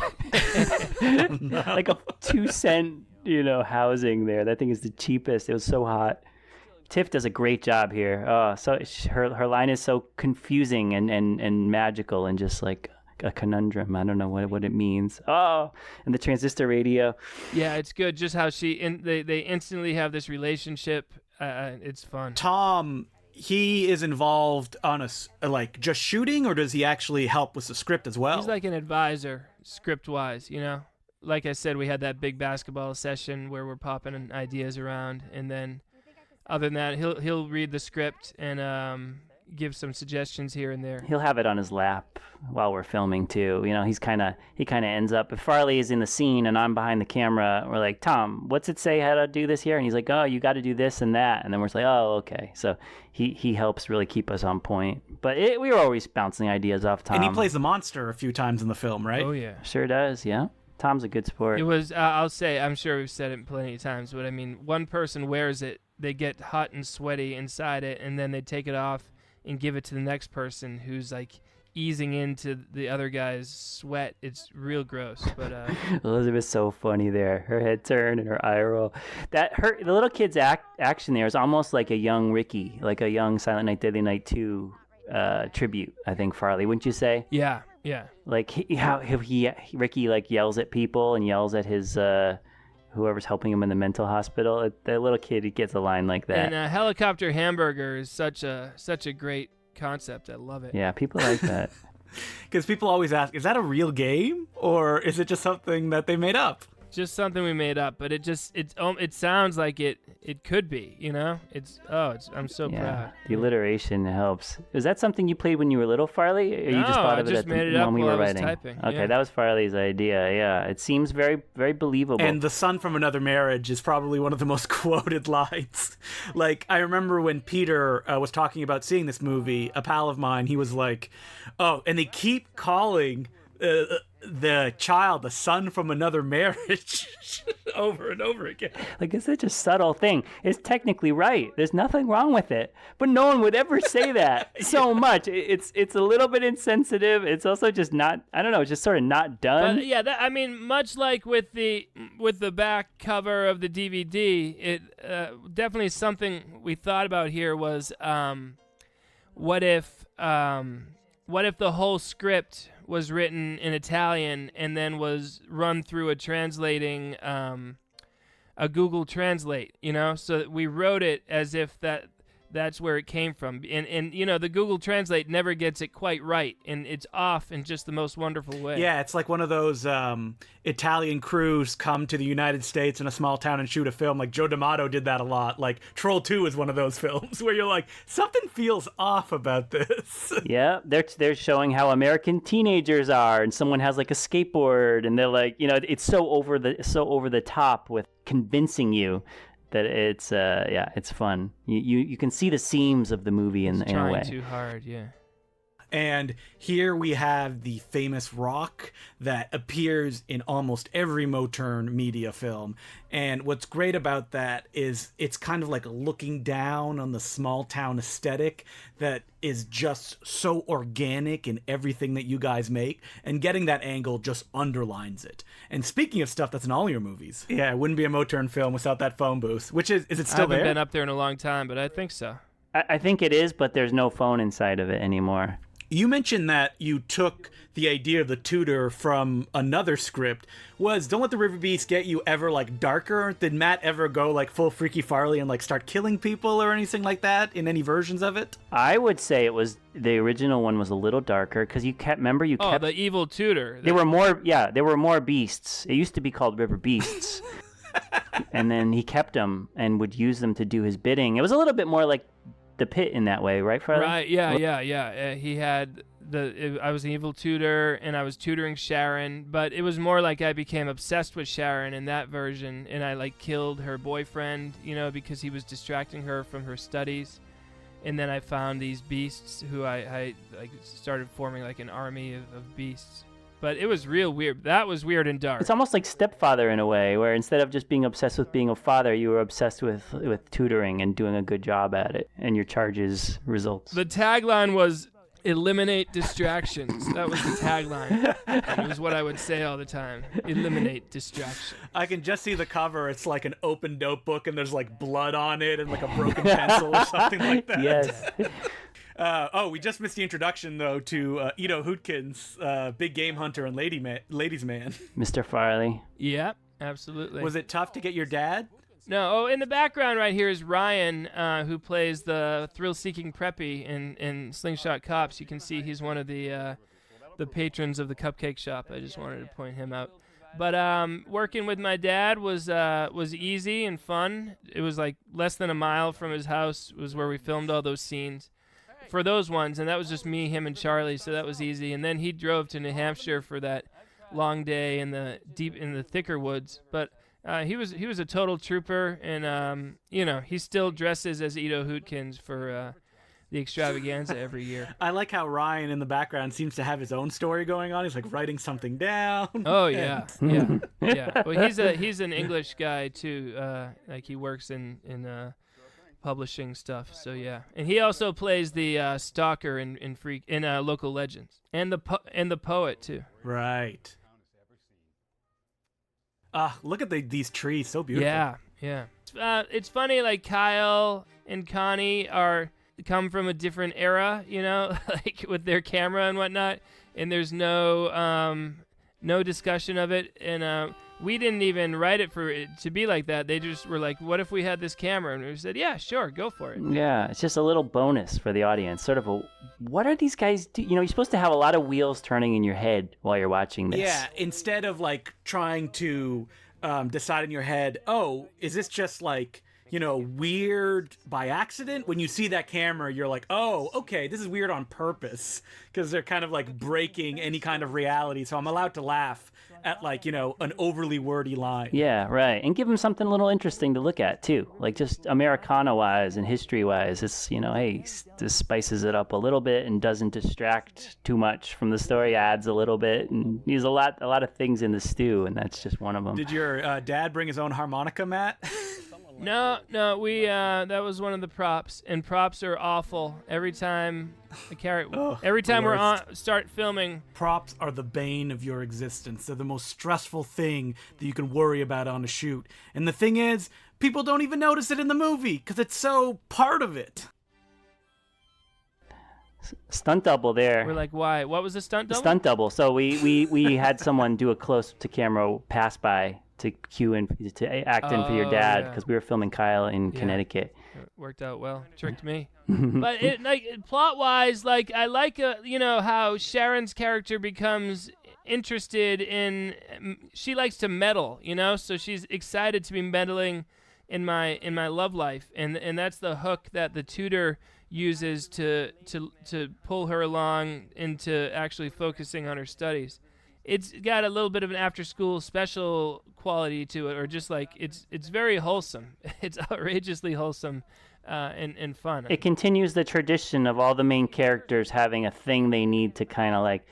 Like a 2-cent, housing there. That thing is the cheapest. It was so hot. Tiff does a great job here. So her line is so confusing and magical and just like a conundrum. I don't know what it means. And the transistor radio. Yeah, it's good. Just how they instantly have this relationship. It's fun. Tom, he is involved on just shooting, or does he actually help with the script as well? He's like an advisor, script-wise, Like I said, we had that big basketball session where we're popping ideas around, and then other than that, he'll read the script and give some suggestions here and there. He'll have it on his lap while we're filming too. He kind of ends up, if Farley is in the scene and I'm behind the camera, we're like, Tom, what's it say how to do this here? And he's like, oh, you got to do this and that. And then we're just like, oh, okay. So he helps really keep us on point. But we were always bouncing ideas off Tom. And he plays the monster a few times in the film, right? Oh, yeah. Sure does, yeah. Tom's a good sport. It was, I'll say, I'm sure we've said it plenty of times, but I mean, one person wears it, they get hot and sweaty inside it, and then they take it off and give it to the next person who's like easing into the other guy's sweat. It's real gross, but Elizabeth's so funny there. Her head turn and her eye roll. The little kid's action there is almost like a young Ricky, like a young Silent Night Deadly Night 2 tribute, I think, Farley, wouldn't you say? Yeah. Like Ricky like yells at people and yells at his whoever's helping him in the mental hospital. That little kid, he gets a line like that. And helicopter hamburger is such a great concept. I love it. Yeah, people like that. Because people always ask, is that a real game or is it just something that they made up? Just something we made up, but it sounds like it could be, I'm so proud. The alliteration helps. Is that something you played when you were little, Farley? Or you just thought of it when we were writing? Typing. Okay, yeah. That was Farley's idea. Yeah, it seems very, very believable. And the son from another marriage is probably one of the most quoted lines. Like, I remember when Peter was talking about seeing this movie, a pal of mine, he was like, oh, and they keep calling the child the son from another marriage over and over again. Like, it's such a subtle thing. It's technically right. There's nothing wrong with it, but no one would ever say that so much. It's a little bit insensitive. It's also just not, I don't know, it's just sort of not done. But yeah, much like with the back cover of the DVD, it definitely something we thought about here was what if the whole script was written in Italian and then was run through a translating a Google Translate, so we wrote it as if that's where it came from, and the Google Translate never gets it quite right, and it's off in just the most wonderful way. Yeah, it's like one of those Italian crews come to the United States in a small town and shoot a film. Like Joe D'Amato did that a lot. Like Troll 2 is one of those films where you're like, something feels off about this. Yeah, they're showing how American teenagers are, and someone has like a skateboard, and they're like, it's so over the top with convincing you that it's fun. You can see the seams of the movie in a way. Trying too hard, yeah. And here we have the famous rock that appears in almost every Moturn media film. And what's great about that is it's kind of like looking down on the small town aesthetic that is just so organic in everything that you guys make. And getting that angle just underlines it. And speaking of stuff that's in all your movies, yeah, it wouldn't be a Moturn film without that phone booth, which is it still there? I haven't been up there in a long time, but I think so. I think it is, but there's no phone inside of it anymore. You mentioned that you took the idea of the tutor from another script. Don't Let the Riverbeast Get You ever like darker? Did Matt ever go like full Freaky Farley and like start killing people or anything like that in any versions of it? I would say it was the original one was a little darker because you kept the evil tutor. There were more beasts. It used to be called Riverbeasts. And then he kept them and would use them to do his bidding. It was a little bit more like the Pit in that way, right, Farley? Right, yeah. He had I was an evil tutor, and I was tutoring Sharon, but it was more like I became obsessed with Sharon in that version, and I like killed her boyfriend, because he was distracting her from her studies. And then I found these beasts who I like started forming like an army of beasts. But it was real weird. That was weird and dark. It's almost like Stepfather in a way, where instead of just being obsessed with being a father, you were obsessed with tutoring and doing a good job at it, and your charges results. The tagline was eliminate distractions. That was the tagline. It was what I would say all the time. Eliminate distractions. I can just see the cover. It's like an open notebook, and there's like blood on it and like a broken pencil or something like that. Yes. We just missed the introduction, though, to Ito Hootkins, big game hunter and ladies man. Mr. Farley. Yeah, absolutely. Was it tough to get your dad? No. Oh, in the background right here is Ryan, who plays the thrill-seeking preppy in Slingshot Cops. You can see he's one of the patrons of the cupcake shop. I just wanted to point him out. But working with my dad was easy and fun. It was like less than a mile from his house was where we filmed all those scenes. For those ones, and that was just me, him, and Charlie, so that was easy. And then he drove to New Hampshire for that long day in the thicker woods. But he was a total trooper, and he still dresses as Ito Hootkins for the extravaganza every year. I like how Ryan in the background seems to have his own story going on. He's like writing something down. Oh yeah. Well, he's an English guy too. Like he works in publishing stuff, so yeah. And he also plays the stalker in Local Legends, and the poet too. Right. Look at these trees, so beautiful. Yeah. It's funny, like Kyle and Connie come from a different era, like with their camera and whatnot, and there's no discussion of it, and we didn't even write it for it to be like that. They just were like, what if we had this camera? And we said, yeah, sure, go for it. Yeah, it's just a little bonus for the audience. Sort of what are these guys do? You're supposed to have a lot of wheels turning in your head while you're watching this. Yeah, instead of like trying to decide in your head, oh, is this just like, weird by accident? When you see that camera, you're like, oh, okay, this is weird on purpose, because they're kind of like breaking any kind of reality. So I'm allowed to laugh at like, an overly wordy line. Yeah, right. And give them something a little interesting to look at too. Like just Americana-wise and history-wise, it's, hey, this spices it up a little bit and doesn't distract too much from the story, adds a little bit, and there's a lot of things in the stew, and that's just one of them. Did your dad bring his own harmonica, Matt? No, we that was one of the props, and props are awful. Every time we're start filming, props are the bane of your existence. They're the most stressful thing that you can worry about on a shoot. And the thing is, people don't even notice it in the movie because it's so part of it. Stunt double there. We're like, why? What was the stunt double? Stunt double. So we had someone do a close to camera pass by to cue in to act in for your dad, because we were filming Kyle in Connecticut. It worked out well. Tricked me. But it, like plot wise, like I like how Sharon's character becomes interested in. She likes to meddle, so she's excited to be meddling in my love life, and that's the hook that the tutor uses to pull her along into actually focusing on her studies. It's got a little bit of an after-school special quality to it, or just like it's very wholesome. It's outrageously wholesome and fun. It continues the tradition of all the main characters having a thing they need to kind of like,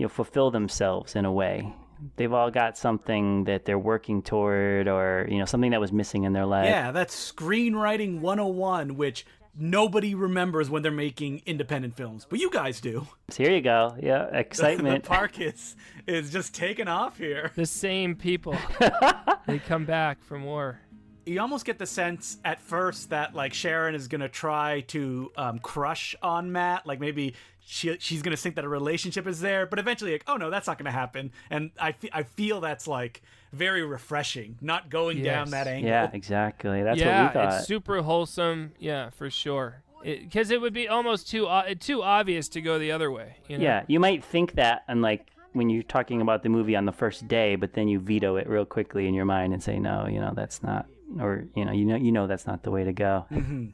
fulfill themselves in a way. They've all got something that they're working toward, or something that was missing in their life. Yeah, that's screenwriting 101, which nobody remembers when they're making independent films, but you guys do. So here you go. Yeah, excitement. The park is just taking off here. The same people. They come back from war. You almost get the sense at first that like Sharon is gonna try to crush on Matt, like maybe she's gonna think that a relationship is there, but eventually like, oh no, that's not gonna happen. And I feel that's like very refreshing, not going down that angle. Yeah, exactly. That's what we thought. It's super wholesome. Yeah, for sure. Because it would be almost too obvious to go the other way. Yeah, you might think that, and like when you're talking about the movie on the first day, but then you veto it real quickly in your mind and say, no, that's not, or that's not the way to go. Mm-hmm.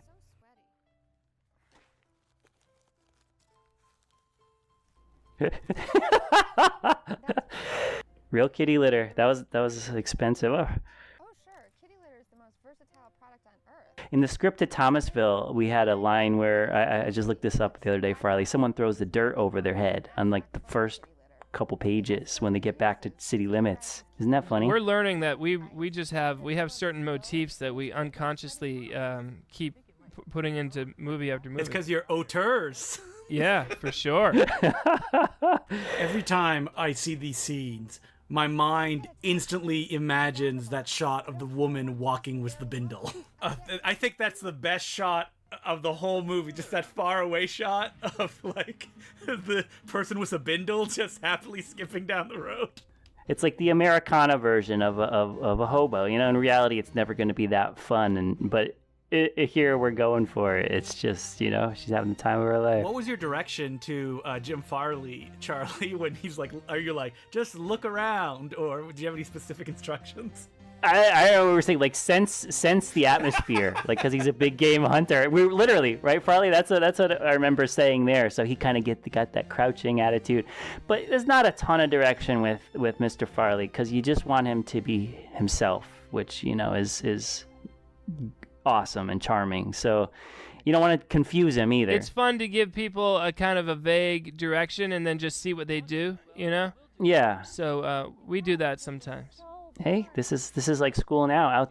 Real kitty litter. That was expensive. Oh. Oh, sure. Kitty litter is the most versatile product on Earth. in the script to Thomasville, we had a line where I just looked this up the other day, Farley. Someone throws the dirt over their head on like the first couple pages when they get back to city limits. Isn't that funny? We're learning that we have certain motifs that we unconsciously keep putting into movie after movie. It's because you're auteurs. Yeah, for sure. Every time I see these scenes, my mind instantly imagines that shot of the woman walking with the bindle. I think that's the best shot of the whole movie, just that far away shot of like the person with a bindle just happily skipping down the road. It's like the Americana version of a hobo. You know, in reality, it's never going to be that fun. But here we're going for it. It's just, you know, she's having the time of her life. What was your direction to Jim Farley, Charlie, when he's like, are you like, just look around, or do you have any specific instructions? I remember saying, like, sense the atmosphere, like, because he's a big game hunter. We were literally, right, Farley? That's what I remember saying there. So he kind of got that crouching attitude. But there's not a ton of direction with Mr. Farley, because you just want him to be himself, which, you know, is awesome and charming. So you don't want to confuse him either. It's fun to give people a kind of a vague direction and then just see what they do, you know? Yeah. So we do that sometimes. Hey, this is like school now,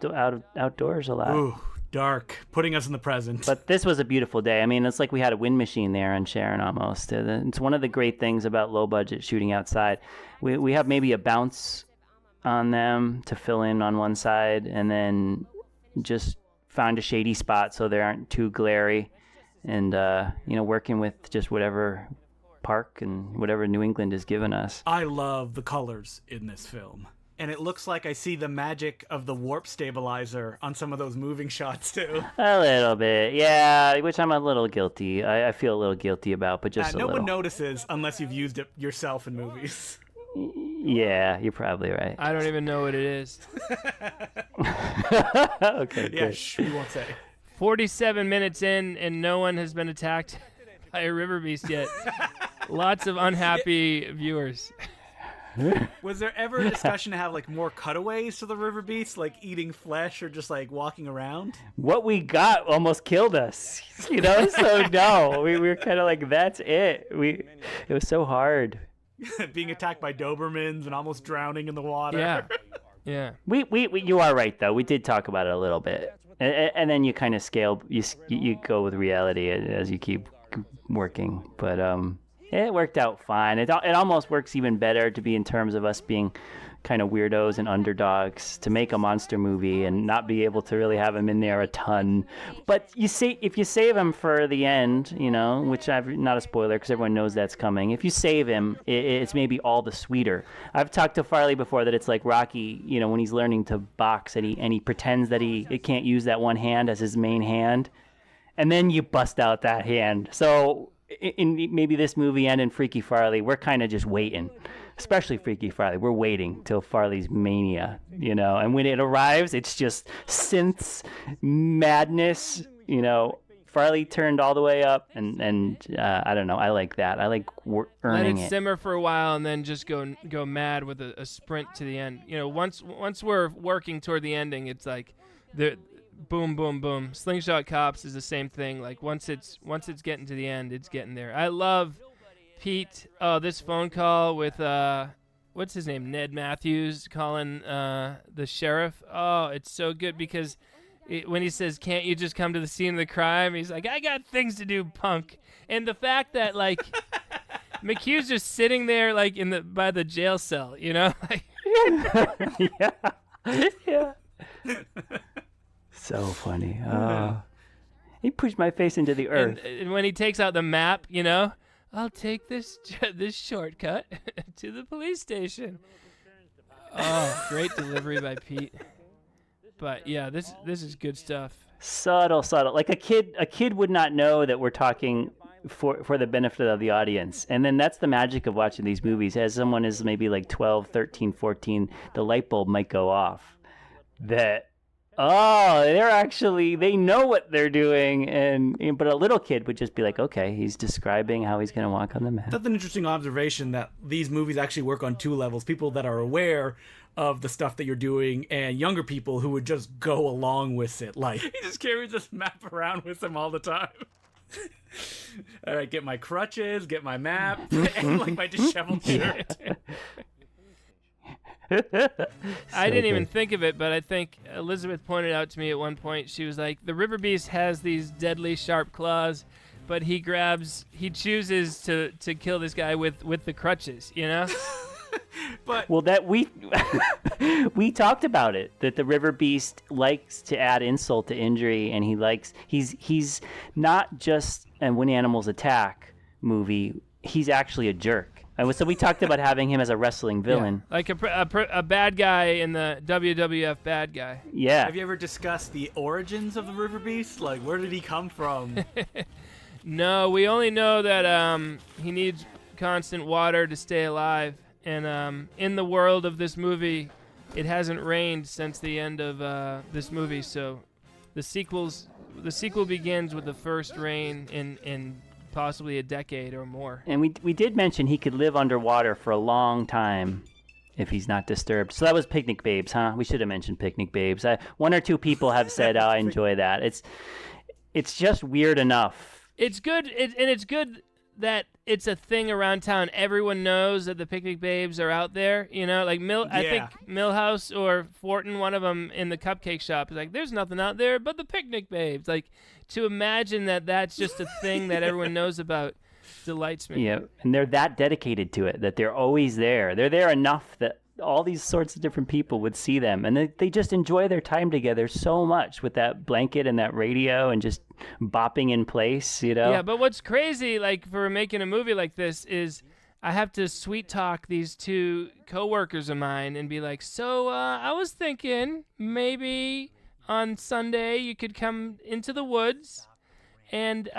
outdoors a lot. Ooh, dark, putting us in the present. But this was a beautiful day. I mean, it's like we had a wind machine there on Sharon almost. It's one of the great things about low budget shooting outside. We have maybe a bounce on them to fill in on one side, and then just find a shady spot so they aren't too glary, and you know, working with just whatever park and whatever New England has given us. I love the colors in this film. And it looks like I see the magic of the warp stabilizer on some of those moving shots, too. A little bit, yeah, which I'm a little guilty. I feel a little guilty about, but just a no little. one notices unless you've used it yourself in movies. Yeah, you're probably right. I don't even know what it is. Okay, Yeah, good. we won't say. 47 minutes in, and no one has been attacked by a Riverbeast yet. Lots of unhappy viewers. Was there ever a discussion to have like more cutaways to the Riverbeast, like eating flesh or just like walking around? What we got almost killed us, you know. So no, we were kind of like, that's it. It was so hard. Being attacked by Dobermans and almost drowning in the water. Yeah, yeah. We you are right though. We did talk about it a little bit, and then you kind of scale. You go with reality as you keep working, but it worked out fine. It almost works even better to be in terms of us being kind of weirdos and underdogs to make a monster movie and not be able to really have him in there a ton. But if you save him for the end, you know, which I've not a spoiler because everyone knows that's coming. If you save him, it's maybe all the sweeter. I've talked to Farley before that it's like Rocky, you know, when he's learning to box and he pretends that he can't use that one hand as his main hand, and then you bust out that hand. So in maybe this movie and in Freaky Farley, we're kind of just waiting. Especially Freaky Farley, we're waiting till Farley's mania, you know. And when it arrives, it's just synths, madness, you know. Farley turned all the way up, and I don't know. I like that. I like earning Let it it. simmer for a while, and then just go mad with a sprint to the end. You know, once we're working toward the ending, it's like the boom, boom, boom. Slingshot Cops is the same thing. Like once it's getting to the end, it's getting there. I love Pete. Oh, this phone call with what's his name? Ned Matthews calling the sheriff. Oh, it's so good because when he says, "Can't you just come to the scene of the crime?" He's like, "I got things to do, punk." And the fact that like McHugh's just sitting there like by the jail cell, you know? Yeah. So funny. He pushed my face into the earth. And when he takes out the map, you know, I'll take this shortcut to the police station. Oh, great delivery by Pete. But yeah, this is good stuff. Subtle. Like a kid would not know that we're talking for the benefit of the audience. And then that's the magic of watching these movies. As someone is maybe like 12, 13, 14, the light bulb might go off. That oh, they know what they're doing, but a little kid would just be like, okay, he's describing how he's going to walk on the map. That's an interesting observation that these movies actually work on two levels. People that are aware of the stuff that you're doing and younger people who would just go along with it. Like, he just carries this map around with him all the time. All right, get my crutches, get my map, and like my disheveled shirt. I didn't even think of it, but I think Elizabeth pointed out to me at one point, she was like, the Riverbeast has these deadly sharp claws, but he chooses to kill this guy with the crutches, you know? But well, that we talked about it, that the Riverbeast likes to add insult to injury, and he's not just a When Animals Attack movie, he's actually a jerk. And so we talked about having him as a wrestling villain. Yeah, like a bad guy in the WWF bad guy. Yeah. Have you ever discussed the origins of the Riverbeast? Like, where did he come from? No, we only know that he needs constant water to stay alive. And in the world of this movie, it hasn't rained since the end of this movie. So the sequel begins with the first rain in possibly a decade or more. And we did mention he could live underwater for a long time if he's not disturbed. So that was Picnic Babes, huh? We should have mentioned Picnic Babes. One or two people have said, oh, I enjoy that. It's just weird enough. It's good, and it's good that it's a thing around town. Everyone knows that the Picnic Babes are out there, you know, like I think Millhouse or Fortin, one of them in the cupcake shop, is like, there's nothing out there but the Picnic Babes. Like, to imagine that that's just a thing that everyone knows about delights me. Yeah, and they're that dedicated to it that they're always there. They're there enough that all these sorts of different people would see them, and they just enjoy their time together so much with that blanket and that radio and just bopping in place, you know? Yeah, but what's crazy, like, for making a movie like this is I have to sweet talk these two coworkers of mine and be like, so I was thinking maybe on Sunday you could come into the woods and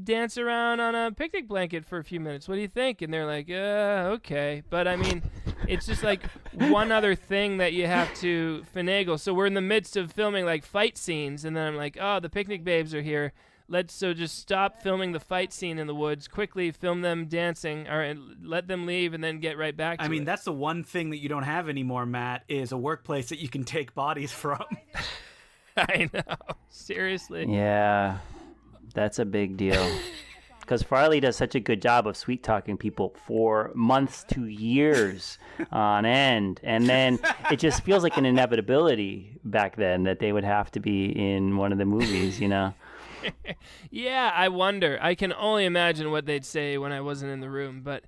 dance around on a picnic blanket for a few minutes. What do you think? And they're like, okay. But, I mean, it's just like one other thing that you have to finagle. So we're in the midst of filming, like, fight scenes, and then I'm like, oh, the Picnic Babes are here. So just stop filming the fight scene in the woods, quickly film them dancing, or let them leave, and then get right back to it. I mean, that's the one thing that you don't have anymore, Matt, is a workplace that you can take bodies from. I know. Seriously. Yeah. That's a big deal. Because Farley does such a good job of sweet-talking people for months to years on end. And then it just feels like an inevitability back then that they would have to be in one of the movies, you know? Yeah, I wonder. I can only imagine what they'd say when I wasn't in the room, but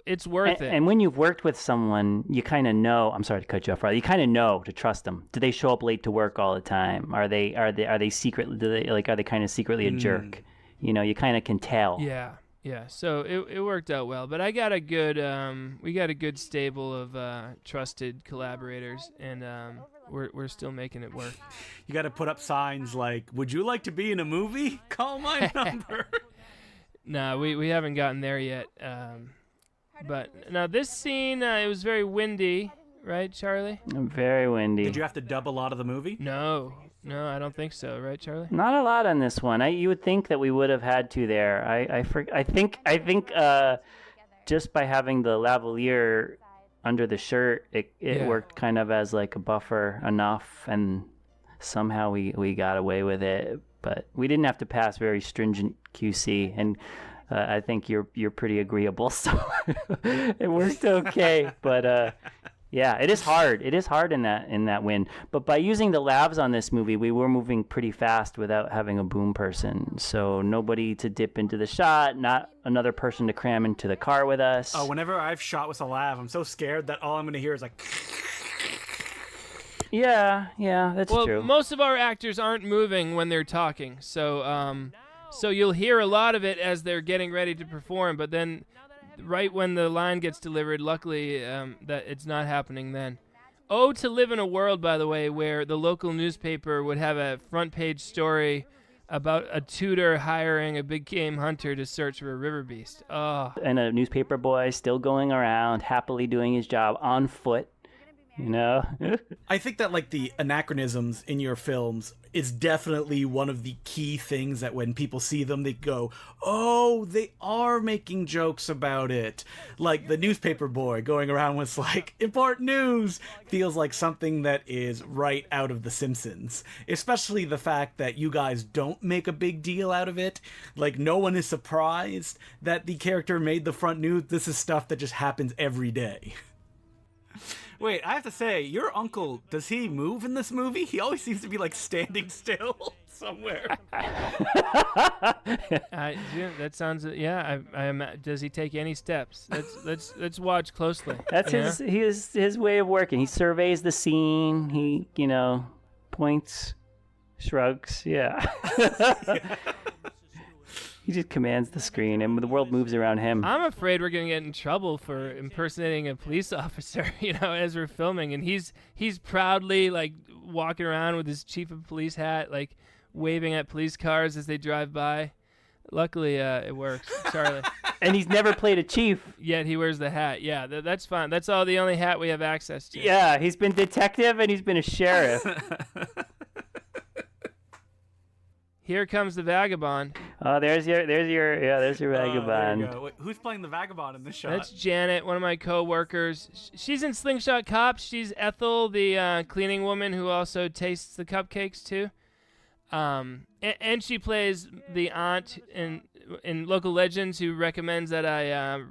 it's worth it. And when you've worked with someone, you kind of know. I'm sorry to cut you off, Farley. You kind of know to trust them. Do they show up late to work all the time? Are they secretly? Are they kind of secretly a jerk? You know, you kind of can tell. Yeah. So it worked out well, but I got a good we got a good stable of trusted collaborators, and we're still making it work. You got to put up signs like, "Would you like to be in a movie? Call my number." No, we haven't gotten there yet. But now this scene, it was very windy, right, Charlie? Very windy. Did you have to dub a lot of the movie? No, I don't think so, right, Charlie? Not a lot on this one. You would think that we would have had to there. I think just by having the lavalier under the shirt, it worked kind of as like a buffer enough, and somehow we got away with it. But we didn't have to pass very stringent QC, and I think you're pretty agreeable, so it worked okay. But yeah, it is hard. It is hard in that wind. But by using the lavs on this movie, we were moving pretty fast without having a boom person. So nobody to dip into the shot, not another person to cram into the car with us. Oh, whenever I've shot with a lav, I'm so scared that all I'm going to hear is like... Yeah, that's true. Well, most of our actors aren't moving when they're talking, so you'll hear a lot of it as they're getting ready to perform, but then right when the line gets delivered, luckily that it's not happening then. Oh, to live in a world, by the way, where the local newspaper would have a front page story about a tutor hiring a big game hunter to search for a Riverbeast. Oh. And a newspaper boy still going around, happily doing his job on foot. you know? I think that like the anachronisms in your films is definitely one of the key things that when people see them, they go, oh, they are making jokes about it. Like the newspaper boy going around with like, important news, feels like something that is right out of The Simpsons. Especially the fact that you guys don't make a big deal out of it. Like no one is surprised that the character made the front news. This is stuff that just happens every day. Wait, I have to say, your uncle, does he move in this movie? He always seems to be, like, standing still somewhere. Yeah, that sounds, I am. Does he take any steps? Let's watch closely. That's his way of working. He surveys the scene. He, points, shrugs. Yeah. He just commands the screen, and the world moves around him. I'm afraid we're gonna get in trouble for impersonating a police officer, as we're filming, and he's proudly like walking around with his chief of police hat, like waving at police cars as they drive by. Luckily, it works, Charlie. And he's never played a chief. Yet he wears the hat. Yeah, that's fine. That's the only hat we have access to. Yeah, he's been detective and he's been a sheriff. Here comes the vagabond. Oh, there's your vagabond. There you go. Wait, who's playing the vagabond in this shot? That's Janet, one of my co-workers. She's in Slingshot Cops. She's Ethel, the cleaning woman who also tastes the cupcakes too. And she plays the aunt in Local Legends who recommends that I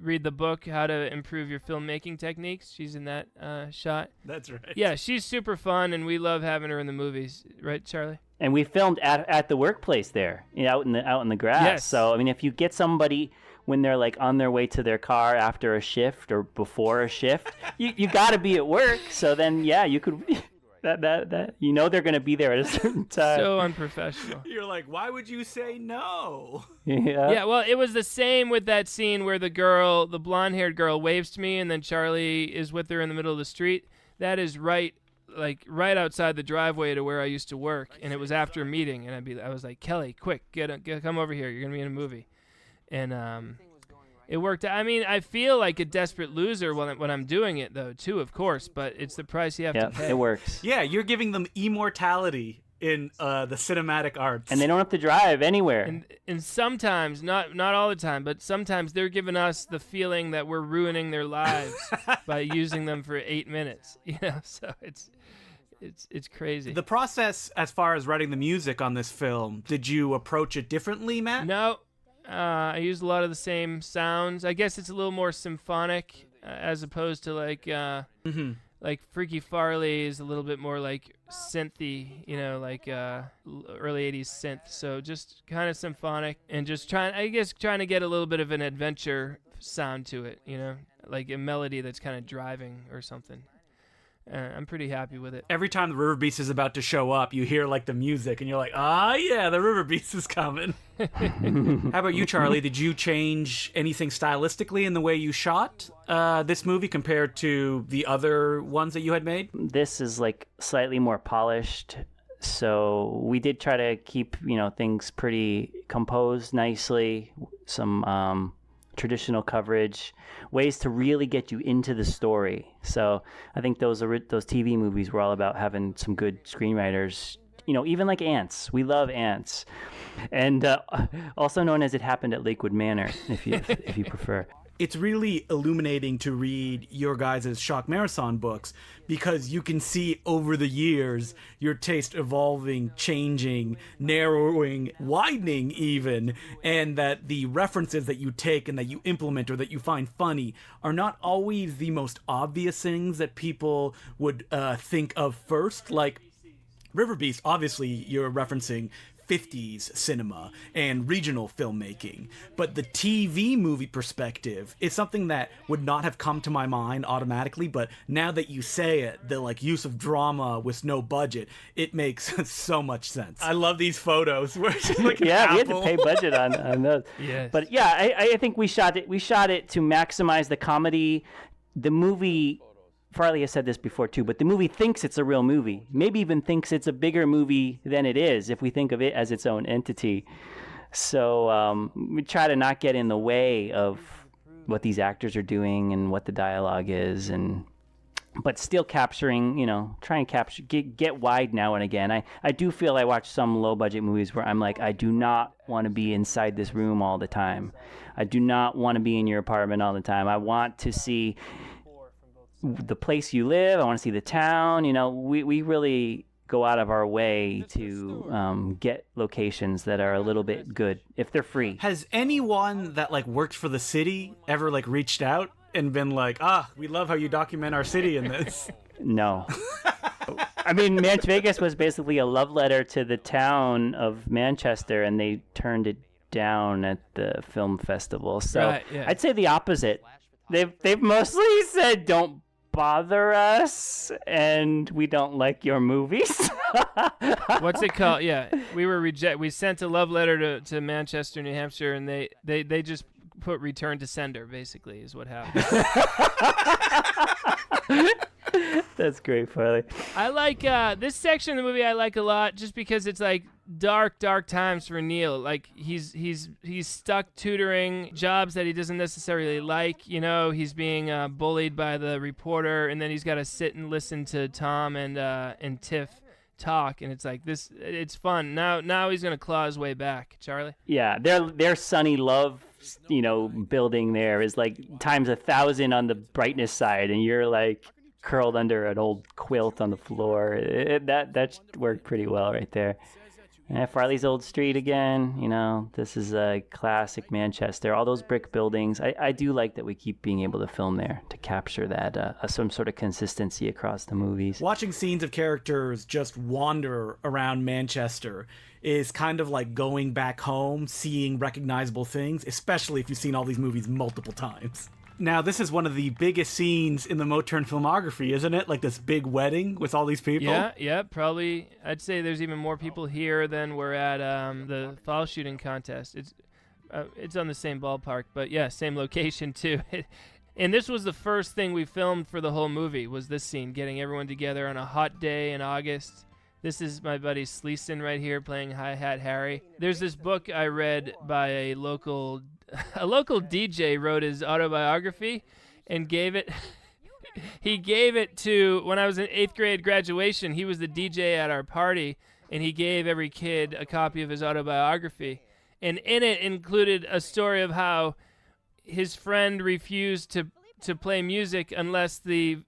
read the book How to Improve Your Filmmaking Techniques. She's in that shot. That's right. Yeah, she's super fun, and we love having her in the movies, right, Charlie? And we filmed at the workplace there, out in the grass. Yes. So I mean, if you get somebody when they're like on their way to their car after a shift or before a shift, you got to be at work. So then, yeah, you could. That they're going to be there at a certain time. So unprofessional. You're like, why would you say no? Yeah. Yeah, well, it was the same with that scene where the blonde-haired girl waves to me and then Charlie is with her in the middle of the street. That is right outside the driveway to where I used to work, and it was after a meeting, and I was like, Kelly, quick, come over here. You're going to be in a movie. And it worked out. I mean, I feel like a desperate loser when I'm doing it, though, too, of course, but it's the price you have to pay. Yeah, it works. Yeah, you're giving them immortality in the cinematic arts. And they don't have to drive anywhere. And sometimes, not all the time, but sometimes they're giving us the feeling that we're ruining their lives by using them for 8 minutes. So it's crazy. The process as far as writing the music on this film, did you approach it differently, Matt? No. I used a lot of the same sounds. I guess it's a little more symphonic as opposed to like Freaky Farley is a little bit more like synthy, like early 80s synth. So just kind of symphonic and just trying to get a little bit of an adventure sound to it, like a melody that's kind of driving or something. I'm pretty happy with it. Every time the Riverbeast is about to show up, you hear like the music and you're like, yeah, the Riverbeast is coming. How about you, Charlie? Did you change anything stylistically in the way you shot this movie compared to the other ones that you had made? This is like slightly more polished. So we did try to keep, things pretty composed nicely. Some traditional coverage, ways to really get you into the story. So I think those TV movies were all about having some good screenwriters, even like Ants. We love Ants. And also known as It Happened at Lakewood Manor, if you prefer. It's really illuminating to read your guys' Shock Marathon books because you can see over the years your taste evolving, changing, narrowing, widening even, and that the references that you take and that you implement or that you find funny are not always the most obvious things that people would think of first. Like Riverbeast, obviously you're referencing 50s cinema and regional filmmaking, but the TV movie perspective is something that would not have come to my mind automatically, but now that you say it, the like use of drama with no budget, it makes so much sense. I love these photos where it's like we had to pay budget on those. Yes. But yeah, I think we shot it to maximize the comedy. The movie, Farley has said this before too, but the movie thinks it's a real movie. Maybe even thinks it's a bigger movie than it is if we think of it as its own entity. So we try to not get in the way of what these actors are doing and what the dialogue is, and but still capturing, try and capture, get wide now and again. I do feel I watch some low budget movies where I'm like, I do not want to be inside this room all the time. I do not want to be in your apartment all the time. I want to see the place you live. I want to see the town. We really go out of our way to get locations that are a little bit good if they're free. Has anyone that worked for the city ever reached out and been like, we love how you document our city in this? No. I mean, Vegas was basically a love letter to the town of Manchester, and they turned it down at the film festival. So Right, yeah. I'd say the opposite. They've mostly said, don't bother us, and we don't like your movies. What's it called? Yeah, we sent a love letter to Manchester, New Hampshire, and they just put return to sender, basically, is what happened. That's great, Farley. I like this section of the movie. I like a lot just because it's dark times for Neil. He's stuck tutoring jobs that he doesn't necessarily like. He's being bullied by the reporter, and then he's got to sit and listen to Tom and Tiff talk, and it's fun. Now he's gonna claw his way back. Charlie? Yeah, their sunny love, building there is times 1,000 on the brightness side, and you're curled under an old quilt on the floor. That worked pretty well right there. Farley's Old Street again, this is a classic Manchester. All those brick buildings. I do like that we keep being able to film there to capture that some sort of consistency across the movies. Watching scenes of characters just wander around Manchester is kind of like going back home, seeing recognizable things, especially if you've seen all these movies multiple times. Now, this is one of the biggest scenes in the Motown filmography, isn't it? This big wedding with all these people? Yeah, probably. I'd say there's even more people here than were at the fall shooting contest. It's on the same ballpark, but yeah, same location too. And this was the first thing we filmed for the whole movie, was this scene, getting everyone together on a hot day in August. This is my buddy Sleeson right here playing Hi-Hat Harry. There's this book I read by a local DJ wrote his autobiography and gave it he gave it to, when I was in 8th grade graduation, he was the DJ at our party, and he gave every kid a copy of his autobiography, and in it included a story of how his friend refused to play music unless the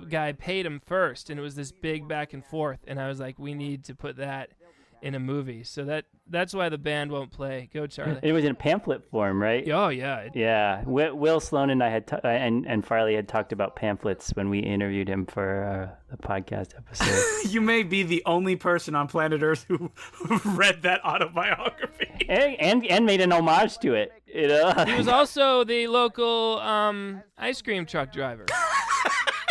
guy paid him first, and it was this big back and forth, and I was like, we need to put that in a movie. So that's why the band won't play. Go, Charlie. It was in pamphlet form, right? Oh, yeah. Yeah. Will Sloan and I had and Farley had talked about pamphlets when we interviewed him for the podcast episode. You may be the only person on planet Earth who read that autobiography. And made an homage to it. He was also the local ice cream truck driver.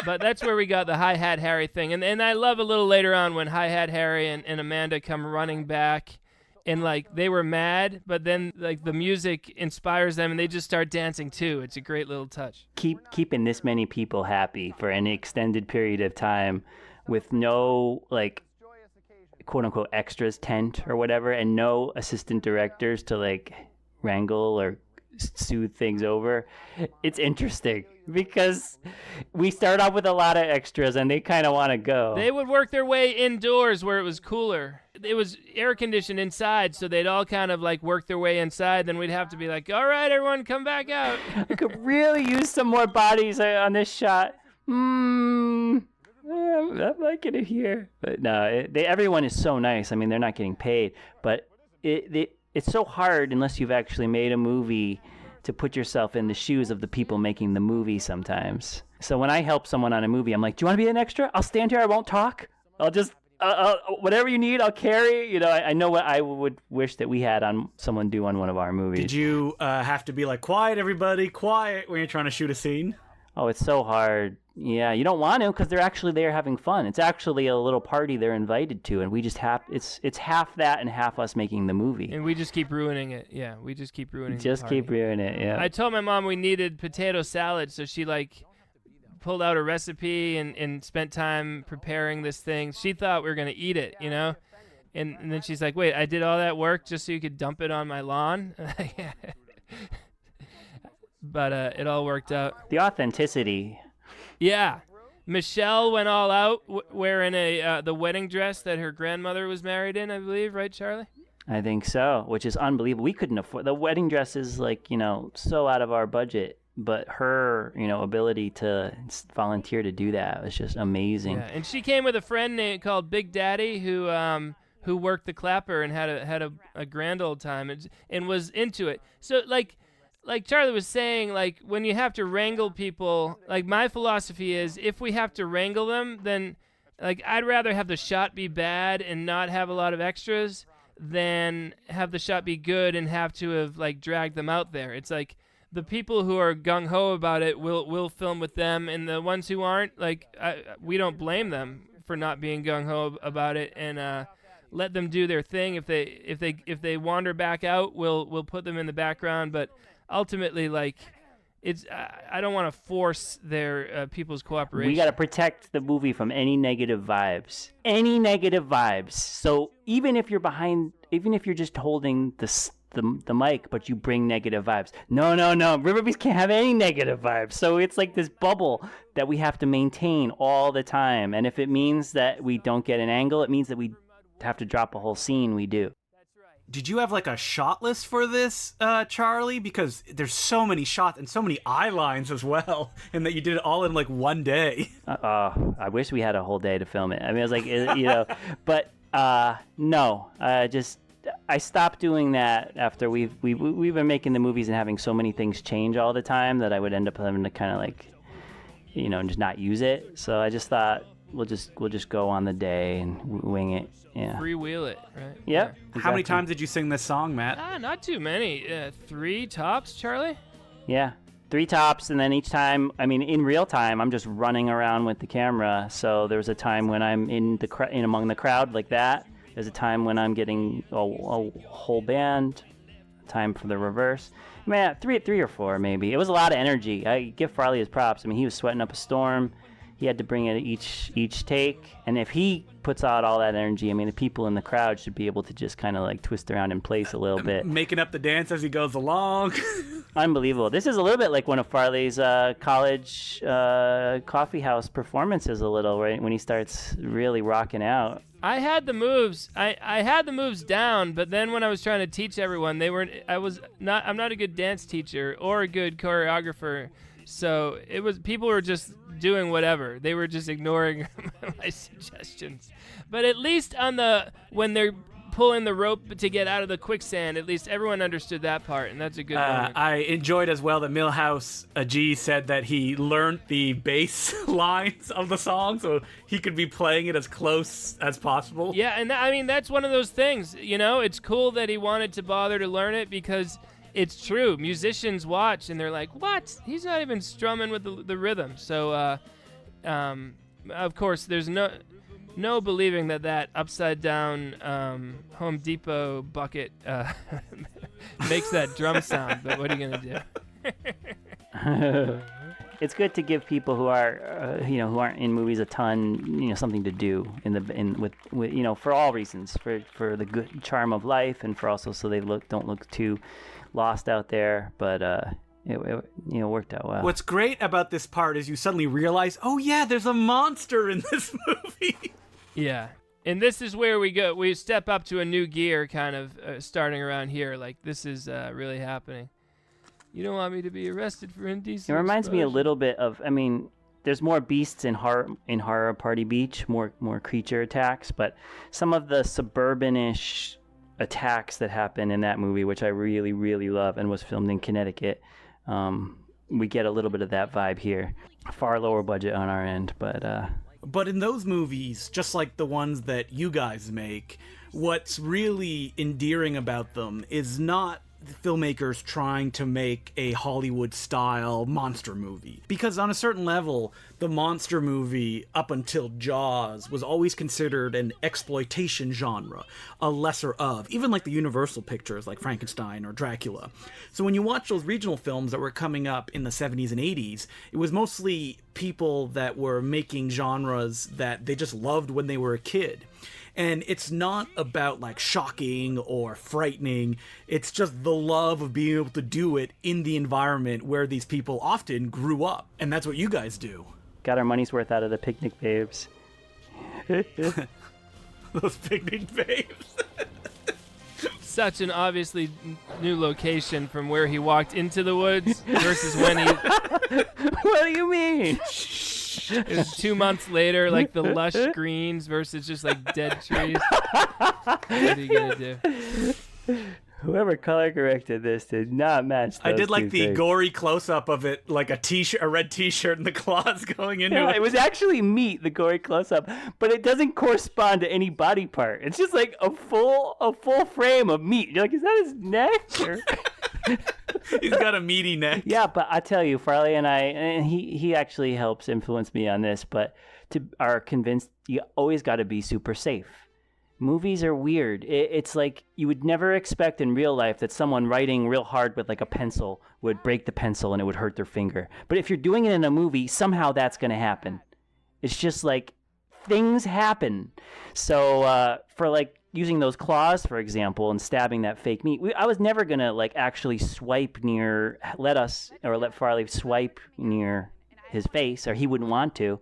But that's where we got the Hi-Hat Harry thing. And I love a little later on when Hi-Hat Harry and Amanda come running back, and they were mad, but then the music inspires them and they just start dancing too. It's a great little touch. Keeping this many people happy for an extended period of time with no quote unquote extras tent or whatever, and no assistant directors to wrangle or soothe things over. It's interesting because we start off with a lot of extras and they kind of want to go. They would work their way indoors where it was cooler. It was air conditioned inside, so they'd all kind of work their way inside. Then we'd have to be all right, everyone, come back out. I could really use some more bodies on this shot. I'm liking it here. But no, everyone is so nice. I mean, they're not getting paid, but it's so hard unless you've actually made a movie to put yourself in the shoes of the people making the movie sometimes. So when I help someone on a movie, I'm like, do you want to be an extra? I'll stand here. I won't talk. I'll just, whatever you need, I'll carry. I know what I would wish that we had on someone do on one of our movies. Did you have to be quiet, everybody, quiet when you're trying to shoot a scene? Oh, it's so hard. Yeah, you don't want to because they're actually there having fun. It's actually a little party they're invited to, and we just it's half that and half us making the movie. And we just keep ruining it. Yeah, we just keep ruining the party. Keep ruining it, yeah. I told my mom we needed potato salad, so she pulled out a recipe and spent time preparing this thing. She thought we were going to eat it, And then she's like, wait, I did all that work just so you could dump it on my lawn? But it all worked out. The authenticity. Yeah. Michelle went all out wearing the wedding dress that her grandmother was married in, I believe, right, Charlie? I think so, which is unbelievable. We couldn't afford the wedding dress is like, so out of our budget, but her, ability to volunteer to do that was just amazing. Yeah, and she came with a friend called Big Daddy who worked the clapper and had a grand old time and was into it. So like Charlie was saying, like when you have to wrangle people, like my philosophy is if we have to wrangle them, then like I'd rather have the shot be bad and not have a lot of extras than have the shot be good and have to have like dragged them out there. It's like the people who are gung-ho about it will film with them, and the ones who aren't, like we don't blame them for not being gung-ho about it, and let them do their thing. If they wander back out, we'll put them in the background, but ultimately, like, it's I don't want to force their people's cooperation. We got to protect the movie from any negative vibes. Any negative vibes. So even if you're just holding the mic, but you bring negative vibes. No. Riverbeast can't have any negative vibes. So it's like this bubble that we have to maintain all the time. And if it means that we don't get an angle, it means that we have to drop a whole scene. We do. Did you have like a shot list for this, Charlie? Because there's so many shots and so many eye lines as well, and that you did it all in like one day. I wish we had a whole day to film it. I mean, I was like, but no. I stopped doing that after we've been making the movies and having so many things change all the time that I would end up having to kind of like, just not use it. So I just thought we'll just go on the day and wing it. Yeah. Freewheel it, right? Yep. Yeah. Exactly. How many times did you sing this song, Matt? Not too many. 3 tops, Charlie? Yeah. 3 tops, and then each time, I mean, in real time, I'm just running around with the camera. So there was a time when I'm in among the crowd like that. There's a time when I'm getting a whole band. Time for the reverse. Man, 3 or 4 maybe. It was a lot of energy. I give Farley his props. I mean, he was sweating up a storm. He had to bring it each take, and if he puts out all that energy, I mean, the people in the crowd should be able to just kind of like twist around in place a little bit. Making up the dance as he goes along. Unbelievable. This is a little bit like one of Farley's college coffee house performances a little, right? When he starts really rocking out. I had the moves. I had the moves down, but then when I was trying to teach everyone, I'm not a good dance teacher or a good choreographer. So people were just doing whatever. They were just ignoring my suggestions. But at least when they're pulling the rope to get out of the quicksand, at least everyone understood that part, and that's a good moment. I enjoyed as well that Milhouse G said that he learned the bass lines of the song so he could be playing it as close as possible. Yeah, and I mean, that's one of those things, it's cool that he wanted to bother to learn it because it's true. Musicians watch and they're like, "What? He's not even strumming with the rhythm." So, of course, there's no believing that upside down Home Depot bucket makes that drum sound. But what are you gonna do? It's good to give people who are, who aren't in movies a ton, something to do with for all reasons, for the good charm of life, and for also so they don't look too lost out there, but it worked out well. What's great about this part is you suddenly realize, oh yeah, there's a monster in this movie. Yeah, and this is where we step up to a new gear, kind of starting around here. Like this is really happening. You don't want me to be arrested for indecent. It reminds me a exposure. little bit of. I mean, there's more beasts in Horror Party Beach, more creature attacks, but some of the suburbanish attacks that happen in that movie, which I really, really love, and was filmed in Connecticut. We get a little bit of that vibe here. Far lower budget on our end, But in those movies, just like the ones that you guys make, what's really endearing about them is not filmmakers trying to make a Hollywood-style monster movie. Because on a certain level, the monster movie, up until Jaws, was always considered an exploitation genre, a lesser of, even like the Universal pictures like Frankenstein or Dracula. So when you watch those regional films that were coming up in the 70s and 80s, it was mostly people that were making genres that they just loved when they were a kid. And it's not about like shocking or frightening. It's just the love of being able to do it in the environment where these people often grew up. And that's what you guys do. got our money's worth out of the picnic babes. Those picnic babes. Such an obviously new location from where he walked into the woods versus when he. What do you mean? It was 2 months later, like the lush greens versus just like dead trees. What are you gonna do? Whoever color corrected this did not match. I did like two the things. gory close up of it, like a red T-shirt and the claws going into Yeah, it. it was actually meat, the gory close up, but it doesn't correspond to any body part. It's just like a full frame of meat. You're like, is that his neck? Or... He's got a meaty neck. Yeah, but I tell you, Farley and I, and he actually helps influence me on this, but are convinced you always got to be super safe. Movies are weird. It's like you would never expect in real life that someone writing real hard with like a pencil would break the pencil and it would hurt their finger. But if you're doing it in a movie, somehow that's going to happen. It's just like things happen. So for like using those claws, for example, and stabbing that fake meat, I was never going to like actually let Farley swipe near his face, or he wouldn't want to.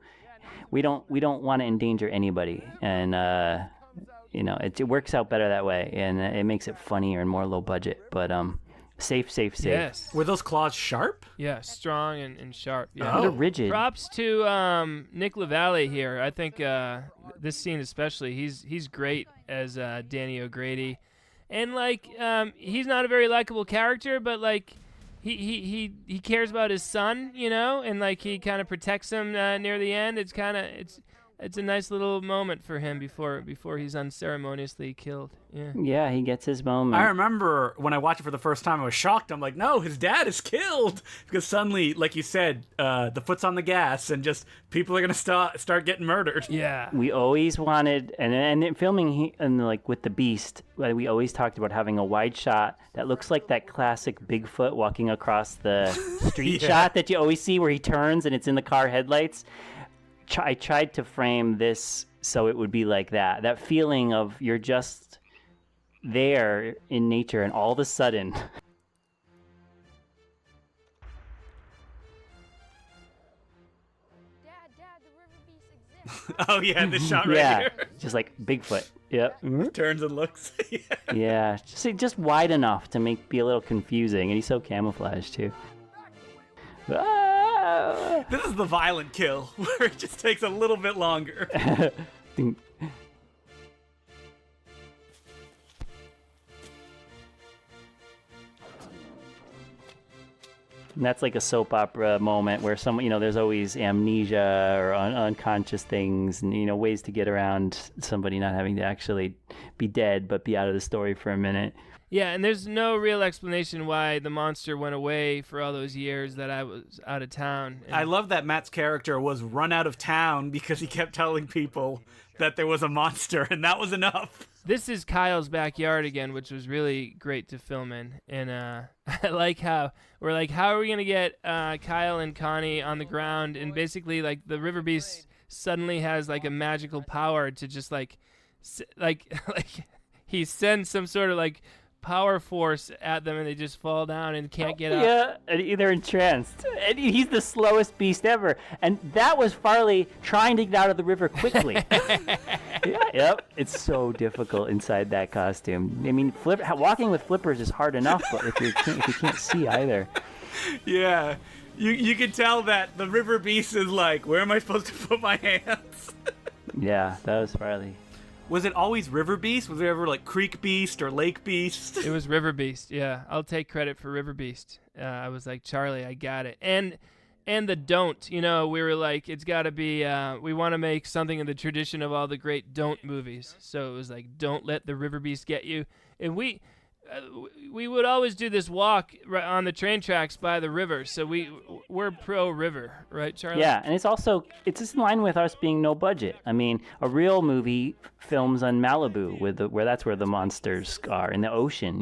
We don't want to endanger anybody. And it works out better that way, and it makes it funnier and more low budget. But safe. Yes. Were those claws sharp? Yeah, strong and sharp. Yeah. They're rigid. Props to Nick LaValle here. I think this scene especially, he's great as Danny O'Grady, and like he's not a very likable character, but like he cares about his son, and like he kind of protects him near the end. It's a nice little moment for him before he's unceremoniously killed. Yeah, he gets his moment. I remember when I watched it for the first time, I was shocked. I'm like, no, his dad is killed. Because suddenly, like you said, the foot's on the gas and just people are going to start getting murdered. Yeah. We always wanted, and in filming, and like with the Beast, we always talked about having a wide shot that looks like that classic Bigfoot walking across the street shot that you always see where he turns and it's in the car headlights. I tried to frame this so it would be like that feeling of you're just there in nature and all of a sudden Dad, the Riverbeast exists. Oh, yeah, this shot right yeah, here. just like Bigfoot. Yep. Turns and looks. Yeah, just wide enough to be a little confusing, and he's so camouflaged too. Ah! This is the violent kill, where it just takes a little bit longer. And that's like a soap opera moment where someone, there's always amnesia or unconscious things and, ways to get around somebody not having to actually be dead but be out of the story for a minute. Yeah, and there's no real explanation why the monster went away for all those years that I was out of town. And I love that Matt's character was run out of town because he kept telling people that there was a monster, and that was enough. This is Kyle's backyard again, which was really great to film in. And I like how we're like, how are we going to get Kyle and Connie on the ground? And basically, like, the Riverbeast suddenly has, like, a magical power to just, like he sends some sort of, like, power force at them and they just fall down and can't get up. Yeah, and they're entranced. And he's the slowest beast ever. And that was Farley trying to get out of the river quickly. Yep. It's so difficult inside that costume. I mean, walking with flippers is hard enough, but if you can't see either. Yeah. You can tell that the river beast is like, where am I supposed to put my hands? Yeah, that was Farley. Was it always River Beast? Was there ever like Creek Beast or Lake Beast? It was Riverbeast, yeah. I'll take credit for Riverbeast. I was like, Charlie, I got it. And the don't, we were like, it's got to be, we want to make something in the tradition of all the great don't movies. So it was like, don't let the Riverbeast get you. And we would always do this walk on the train tracks by the river. So we're pro river, right, Charlie? Yeah, and it's just in line with us being no budget. I mean, a real movie films on Malibu where that's where the monsters are in the ocean,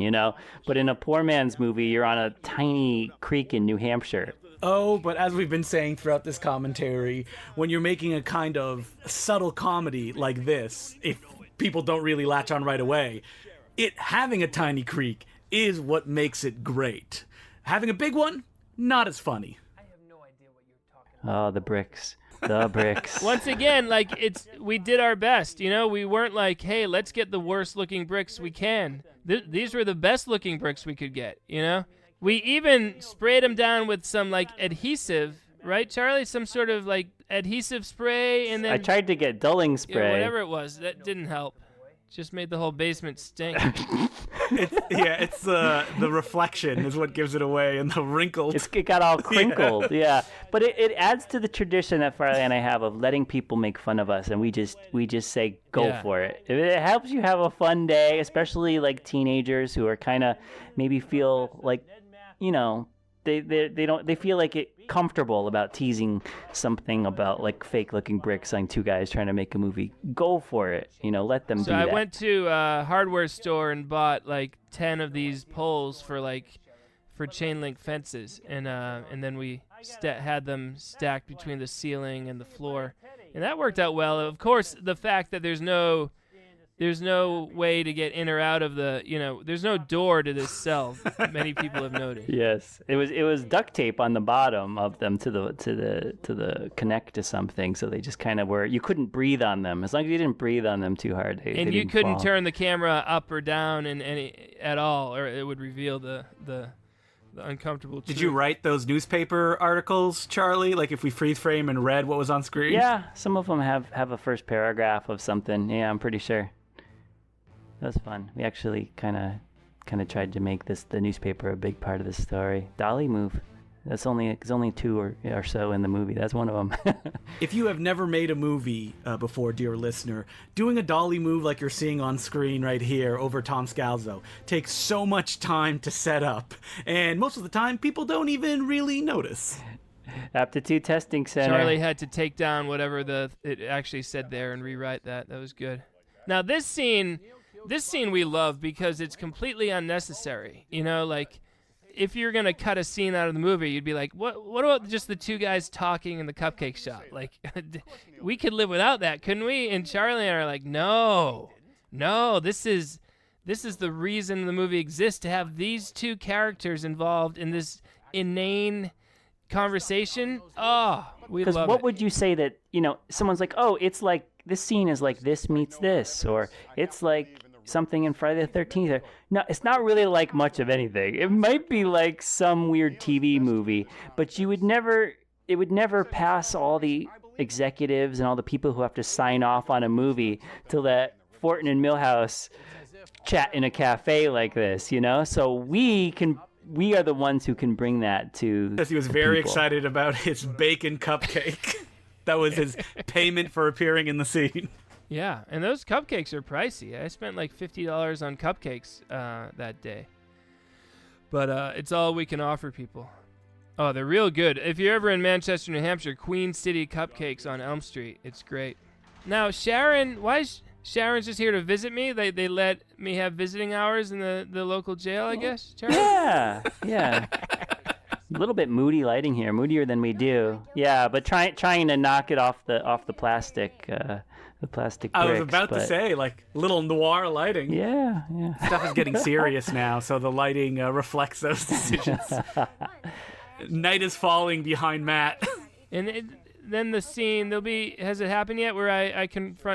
But in a poor man's movie, you're on a tiny creek in New Hampshire. Oh, but as we've been saying throughout this commentary, when you're making a kind of subtle comedy like this, if people don't really latch on right away, it having a tiny creek is what makes it great. Having a big one, not as funny. I have no idea what you're talking Oh, the bricks. The bricks. Once again, like we did our best. We weren't like, hey, let's get the worst looking bricks we can. These were the best looking bricks we could get. We even sprayed them down with some like adhesive, right, Charlie? Some sort of like adhesive spray, and then I tried to get dulling spray. Whatever it was, that didn't help. Just made the whole basement stink. It's the reflection is what gives it away, and the wrinkles. It got all crinkled, yeah. But it adds to the tradition that Farley and I have of letting people make fun of us, and we just say go for it. It helps you have a fun day, especially like teenagers who are kind of maybe feel like, they feel like it comfortable about teasing something about like fake looking bricks on two guys trying to make a movie. Go for it, let them do that. So I went to a hardware store and bought like 10 of these poles for chain link fences, and then we had them stacked between the ceiling and the floor, and that worked out well. Of course, the fact that there's no way to get in or out of there's no door to this cell. Many people have noted. Yes, it was duct tape on the bottom of them to the connect to something, so they just kind of were. You couldn't breathe on them as long as you didn't breathe on them too hard. They you didn't couldn't fall. turn the camera up or down in any at all, or it would reveal the uncomfortable truth. Did you write those newspaper articles, Charlie? Like if we freeze frame and read what was on screen? Yeah, some of them have a first paragraph of something. Yeah, I'm pretty sure. That was fun. We actually kind of tried to make the newspaper a big part of the story. Dolly move. There's only two or so in the movie. That's one of them. If you have never made a movie before, dear listener, doing a dolly move like you're seeing on screen right here over Tom Scalzo takes so much time to set up, and most of the time people don't even really notice. Aptitude Testing Center. Charlie had to take down whatever it actually said there and rewrite that. That was good. Now this scene we love because it's completely unnecessary. Like if you're gonna cut a scene out of the movie, you'd be like, what about just the two guys talking in the cupcake shop? Like we could live without that, couldn't we? And Charlie and I are like, no, this is the reason the movie exists, to have these two characters involved in this inane conversation. Oh, we love it. Because what would you say that, someone's like, oh, it's like this scene is like this meets this, or it's like something in Friday the 13th. No, it's not really like much of anything. It might be like some weird TV movie, but it would never pass all the executives and all the people who have to sign off on a movie till that Fortin and Milhouse chat in a cafe like this, So we are the ones who can bring that to Because he was very people. excited about his bacon cupcake. That was his payment for appearing in the scene. Yeah, and those cupcakes are pricey. I spent like $50 on cupcakes that day. But it's all we can offer people. Oh, they're real good. If you're ever in Manchester, New Hampshire, Queen City Cupcakes on Elm Street. It's great. Now, Sharon, why is Sharon's just here to visit me? They let me have visiting hours in the local jail, I guess? Sharon? Yeah. A little bit moody lighting here, moodier than we do. Yeah, but trying to knock it off the plastic, the plastic bricks. I was about to say, like, little noir lighting. Yeah. Stuff is getting serious now, so the lighting reflects those decisions. Night is falling behind Matt. And then the scene, has it happened yet, where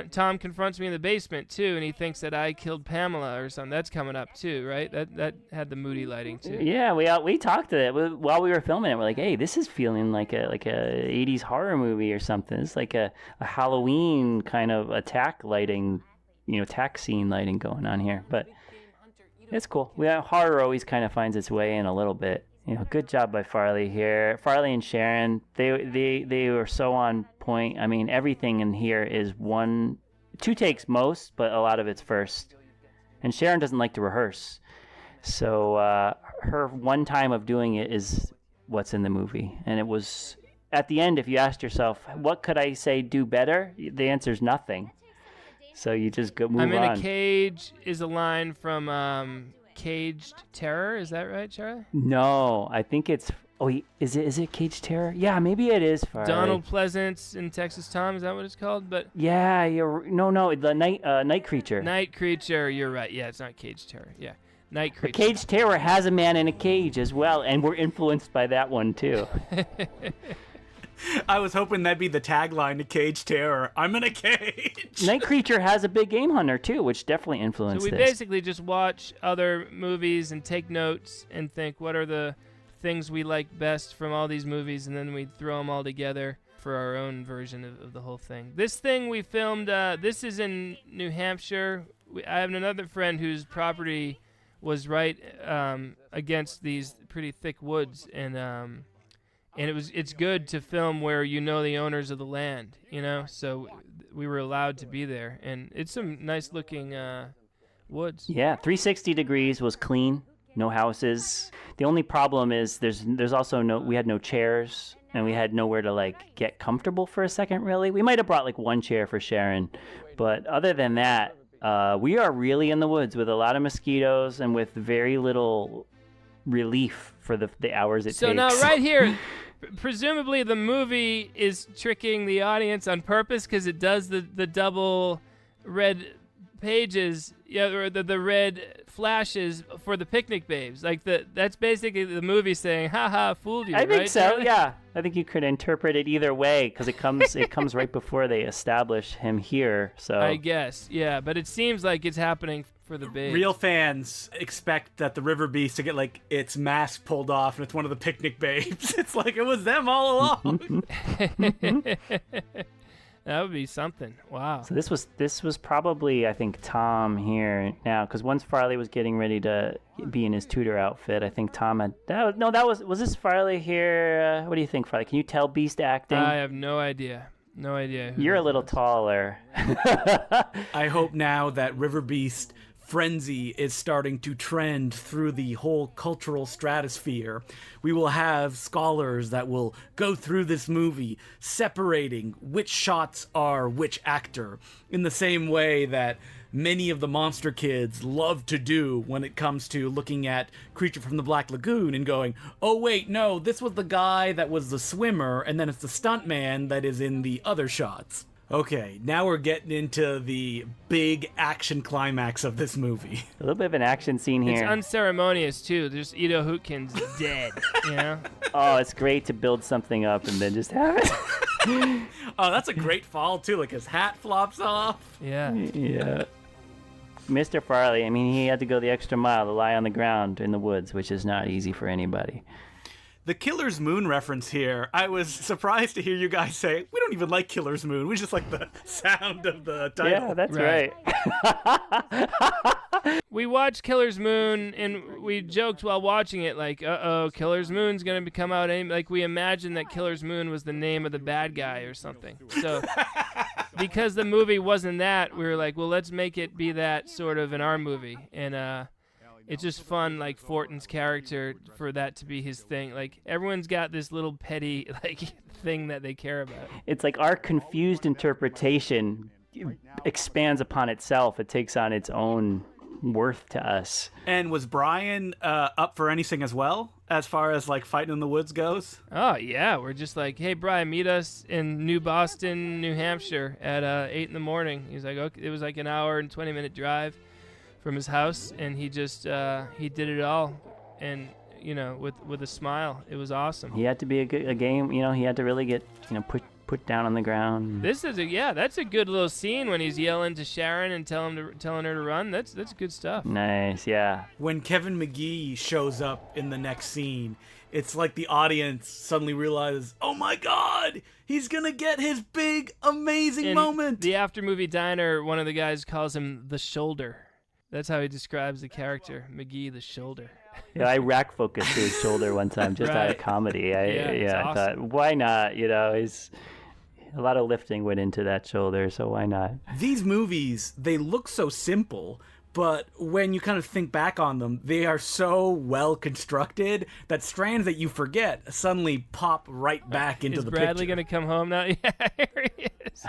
Tom confronts me in the basement too, and he thinks that I killed Pamela or something. That's coming up too, right? That had the moody lighting too. Yeah, we talked to it while we were filming it. We're like, hey, this is feeling like a 80s horror movie or something. It's like a Halloween kind of attack lighting, attack scene lighting going on here. But it's cool. Horror always kind of finds its way in a little bit. Good job by Farley here. Farley and Sharon, they were so on point. I mean, everything in here is two takes most, but a lot of it's first. And Sharon doesn't like to rehearse. So her one time of doing it is what's in the movie. And it was, at the end, if you asked yourself, what could I say do better? The answer is nothing. So you just move on. I'm in a cage is a line from... Caged Terror, is that right, Charlie? No, I think it's. Oh, is it Caged Terror? Yeah, maybe it is. Farley. Donald Pleasance in Texas Tom, is that what it's called? But yeah, no, the Night Creature. Night Creature, you're right. Yeah, it's not Caged Terror. Yeah, Night Creature. The Caged Terror has a man in a cage as well, and we're influenced by that one too. I was hoping that'd be the tagline to Cage Terror. I'm in a cage. Night Creature has a big game hunter too, which definitely So influenced we this. basically just watch other movies and take notes and think what are the things we like best from all these movies, and then we throw them all together for our own version of the whole thing. This thing we filmed, this is in New Hampshire. I have another friend whose property was right against these pretty thick woods, and it's good to film where you know the owners of the land, you know. So we were allowed to be there, and it's some nice looking woods. Yeah, 360 degrees was clean, no houses. The only problem is there's also we had no chairs, and we had nowhere to like get comfortable for a second. Really, we might have brought like one chair for Sharon, but other than that, we are really in the woods with a lot of mosquitoes and with very little relief for the hours it takes. So now right here, presumably the movie is tricking the audience on purpose because it does the double red pages, or the red flashes for the picnic babes. Like that's basically the movie saying, "Ha fooled you." I think right? so. Yeah, I think you could interpret it either way because it comes right before they establish him here. So I guess, yeah, but it seems like it's happening for the babes. Real fans expect that the Riverbeast to get like its mask pulled off and it's one of the picnic babes. It's like it was them all along. That would be something. Wow. So this was probably, I think, Tom here now, because once Farley was getting ready to be in his tutor outfit, I think Tom had was this Farley here? What do you think, Farley? Can you tell Beast acting? I have no idea. No idea. who You're that a little was. taller. I hope now that Riverbeast frenzy is starting to trend through the whole cultural stratosphere. We will have scholars that will go through this movie separating which shots are which actor, in the same way that many of the monster kids love to do when it comes to looking at Creature from the Black Lagoon and going, oh wait, no, this was the guy that was the swimmer, and then it's the stuntman that is in the other shots. Okay, now we're getting into the big action climax of this movie. A little bit of an action scene It's here. unceremonious too. There's Ito Hootkin's dead. You know. Oh, it's great to build something up and then just have it. Oh, that's a great fall too. Like his hat flops off. Yeah. Yeah. Mr. Farley, I mean, he had to go the extra mile to lie on the ground in the woods, which is not easy for anybody. The Killer's Moon reference here, I was surprised to hear you guys say, we don't even like Killer's Moon. We just like the sound of the title. Yeah, that's Right. right. We watched Killer's Moon, and we joked while watching it, like, Killer's Moon's going to come out. Like, we imagined that Killer's Moon was the name of the bad guy or something. So, because the movie wasn't that, we were like, well, let's make it be that sort of in our movie. And it's just fun, like, Fortin's character, for that to be his thing. Like, everyone's got this little petty, like, thing that they care about. It's like our confused interpretation expands upon itself. It takes on its own worth to us. And was Brian up for anything as well, as far as like fighting in the woods goes? Oh, yeah. We're just like, hey, Brian, meet us in New Boston, New Hampshire at 8 in the morning. He's like, okay. It was like an hour and 20-minute drive from his house, and he just, he did it all. And, you know, with a smile. It was awesome. He had to be a game, you know, he had to really get, you know, put down on the ground. This is that's a good little scene when he's yelling to Sharon and telling her to run. That's good stuff. Nice, yeah. When Kevin McGee shows up in the next scene, it's like the audience suddenly realizes, oh my God, he's gonna get his big, amazing In moment. the after movie diner, one of the guys calls him the Shoulder. That's how he describes the character, McGee the Shoulder. Yeah, I rack focused to his shoulder one time just out of Right. comedy. It's I awesome. thought, why not? You know, a lot of lifting went into that shoulder, so why not? These movies, they look so simple, but when you kind of think back on them, they are so well constructed that strands that you forget suddenly pop right back into Is the Bradley picture. gonna come home now? Yeah, here he is.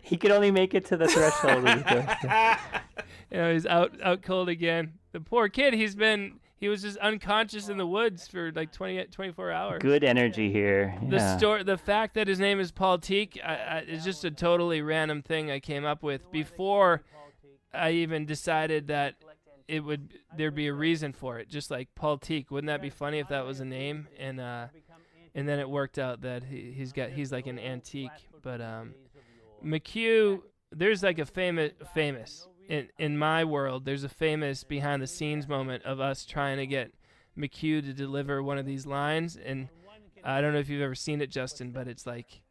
He could only make it to the threshold. You know, he's out cold again. The poor kid, he was just unconscious in the woods for like 24 hours. Good energy here. Yeah. The fact that his name is Paul Teak is just a totally random thing I came up with before I even decided that there'd be a reason for it. Just like Paul Teak, wouldn't that be funny if that was a name? And and then it worked out that he's like an antique. But McHugh, there's like a famous in my world. There's a famous behind the scenes moment of us trying to get McHugh to deliver one of these lines, and I don't know if you've ever seen it, Justin, but it's like